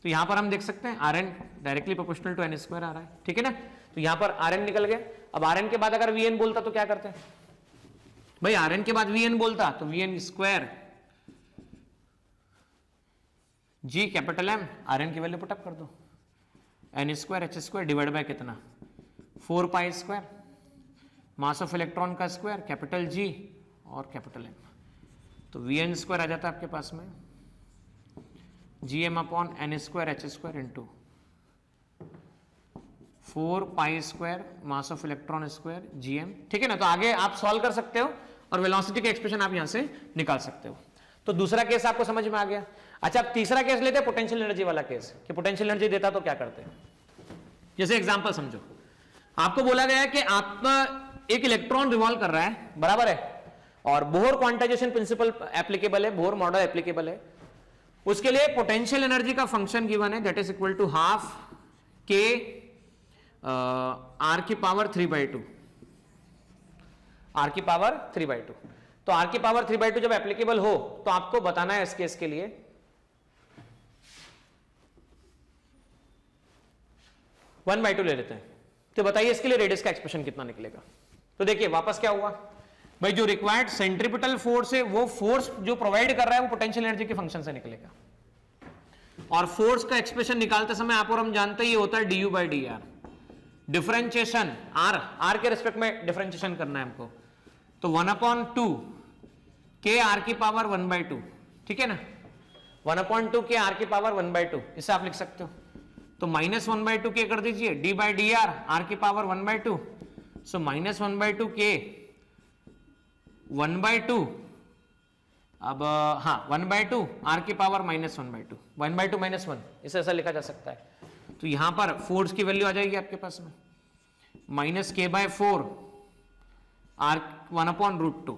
S1: तो यहां पर हम देख सकते हैं Rn directly proportional to n square आ रहा है, ठीक है ना, तो यहां पर Rn निकल गया। अब Rn के बाद अगर Vn बोलता तो क्या करते हैं भाई, Rn के बाद Vn बोलता तो Vn square G capital M, Rn की वैल्यू पुटअप कर दो, n square h square divide by कितना 4π स्क्वायर मास ऑफ इलेक्ट्रॉन का स्क्वायर कैपिटल G और कैपिटल M, तो Vn स्क्वायर आ जाता है आपके पास में Gm upon n square h square into 4π square mass of electron square Gm, ठीक है ना। तो आगे आप सॉल्व कर सकते हो और वेलोसिटी का एक्सप्रेशन आप यहां से निकाल सकते हो। तो दूसरा केस आपको समझ में आ गया। अच्छा, अब तीसरा केस लेते हैं, पोटेंशियल एनर्जी वाला केस, कि पोटेंशियल एनर्जी देता तो क्या करते हैं। जैसे एग्जांपल समझो, आपको बोला गया है कि आप एक इलेक्ट्रॉन रिवॉल्व कर रहा है, बराबर है, और बोहर क्वांटाइजेशन प्रिंसिपल एप्लीकेबल है, बोहर मॉडल एप्लीकेबल है, उसके लिए पोटेंशियल एनर्जी का फंक्शन गिवन है, that is equal to half K R की पावर 3/2, आर की पावर 3/2। तो आर की पावर 3/2 जब एप्लीकेबल हो तो आपको बताना है इस केस के लिए 1/2 ले लेते हैं। तो बताइए इसके लिए रेडियस का एक्सप्रेशन कितना निकलेगा। तो देखिए वापस क्या हुआ भाई, जो रिक्वायर्ड सेंट्रीपिटल फोर्स है वो फोर्स जो प्रोवाइड कर रहा है वो पोटेंशियल एनर्जी के फंक्शन से निकलेगा, और फोर्स का एक्सप्रेशन निकालते समय आप और हम जानते हैं ये होता है du/dr, डिफरेंशिएशन आर के रिस्पेक्ट में डिफरेंशिएशन करना है हमको, तो 1/2 के आर की पावर 1/2, ठीक है ना, 1/2 के आर की पावर 1/2, इसे आप लिख सकते हो। तो -1/2 के कर दीजिए d/dr आर की पावर 1/2, सो -1/2 के 1/2, अब हाँ 1/2 आर की पावर -1/2, 1/2 -1, इसे ऐसा लिखा जा सकता है। तो यहां पर फोर्स की वैल्यू आ जाएगी आपके पास में -k/4 r1/√2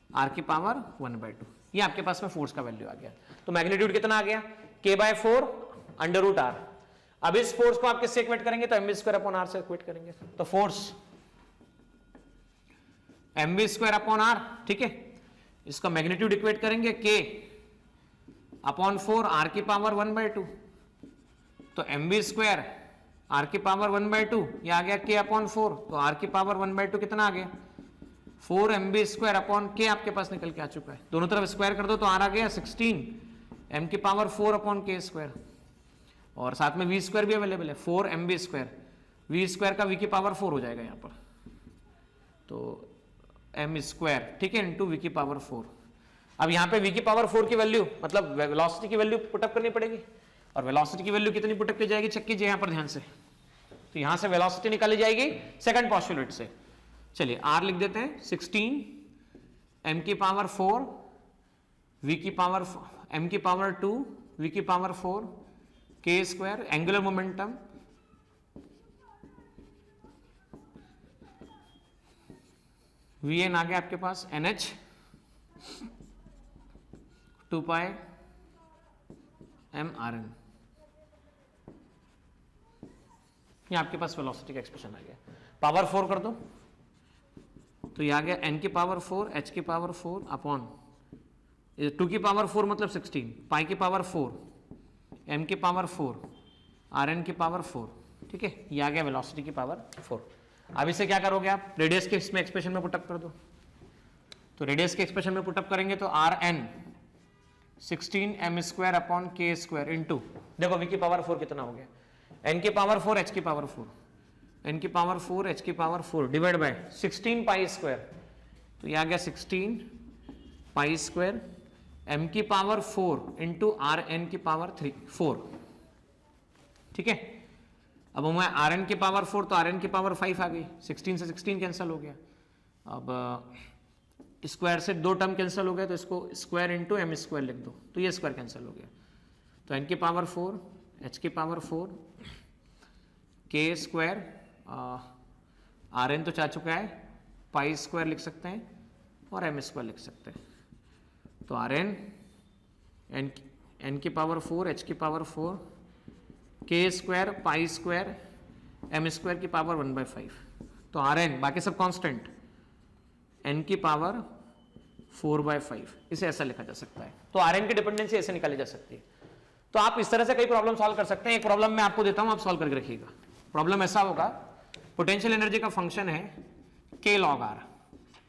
S1: r की पावर 1/2, ये आपके पास में फोर्स का वैल्यू आ गया। तो मैग्नीट्यूड कितना आ गया k/4 √r। अब इस फोर्स को आप किससे इक्वेट करेंगे तो mv²/r से इक्वेट करेंगे। तो फोर्स mv²/r, ठीक है, इसका मैग्नीट्यूड इक्वेट करेंगे k/4 r की पावर 1/2, तो mv² r की पावर 1/2 ये आ गया k/4, तो r की पावर 1/2 कितना आ गया 4mv²/k आपके पास निकल के आ चुका है। दोनों तरफ स्क्वायर कर दो तो r आ गया 16 m की पावर 4/k², और साथ में v² भी अवेलेबल है 4mv², v² का v की पावर 4 हो जाएगा यहाँ पर, तो m², ठीक है, इंटू v की पावर 4। अब यहाँ पे v की पावर 4 की वैल्यू मतलब वेलोसिटी की वैल्यू पुटअप करनी पड़ेगी, और वेलोसिटी की वैल्यू कितनी पुटअप की जाएगी, चेक कीजिए यहाँ पर ध्यान से। तो यहाँ से वेलोसिटी निकाली जाएगी सेकंड पोस्टुलेट से। चलिए r लिख देते हैं 16 m की पावर 4 v की पावर m की पावर 2 v की power 4 k², angular momentum vn आ गया आपके पास nh 2π mRn, ये आपके पास वेलोसिटी का एक्सप्रेशन आ गया। पावर 4 कर दो तो ये आ गया n की पावर 4 h की पावर 4 अपॉन 2 की पावर 4 मतलब 16 पाई की पावर 4 m की पावर 4 rn की पावर 4, ठीक है, ये आ गया वेलोसिटी की पावर 4। अब इसे क्या करोगे आप, रेडियस के इसमें एक्सप्रेशन में पुटअप कर दो। तो रेडियस के एक्सप्रेशन में पुटअप करेंगे तो rn 16m²/k² इंटू, देखो v की पावर 4 कितना हो गया, n की पावर 4 h की पावर 4, n की पावर 4 h की पावर 4 डिवाइड बाय 16π², तो ये आ गया 16π² m की पावर 4 इंटू rn की पावर 4, ठीक है। अब मैं rn की पावर 4 तो rn की पावर 5 आ गई, 16 से 16 कैंसिल हो गया। अब स्क्वायर से 2 टर्म कैंसिल हो गया, तो इसको स्क्वायर इंटू m² लिख दो, तो ये स्क्वायर कैंसिल हो गया। तो n की पावर 4 h की पावर 4 k² rn तो चाह चुका है, π² लिख सकते हैं और m² लिख सकते हैं। तो rn n की पावर 4 h की पावर 4 k² π² m² की पावर 1/5, तो rn बाकी सब कांस्टेंट n की पावर 4/5, इसे ऐसा लिखा जा सकता है। तो rn की डिपेंडेंसी ऐसे निकाली जा सकती है। तो आप इस तरह से कई प्रॉब्लम सॉल्व कर सकते हैं। एक प्रॉब्लम मैं आपको देता हूं, आप सॉल्व करके रखिएगा। प्रॉब्लम ऐसा होगा, पोटेंशियल एनर्जी का फंक्शन है k log r,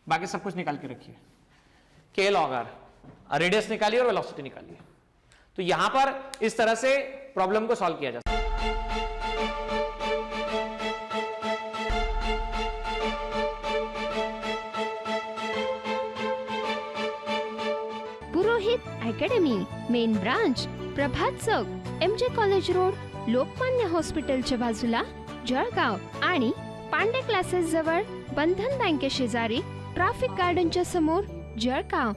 S1: बाकी सब कुछ निकाल के रखिए, k log r, रेडियस निकालिए और वेलोसिटी निकालिए। तो यहां पर इस तरह से प्रॉब्लम को सॉल्व किया जा सकता है।
S2: पुरोहित अकॅडमी, मेन ब्रांच प्रभात चौक, MJ कॉलेज रोड, लोकमान्य हॉस्पिटलच्या बाजूला, जळगाव, आणि पांडे क्लासेस जवळ, बंधन बँके शेजारी, ट्रॅफिक गार्डनच्या समोर, जळगाव।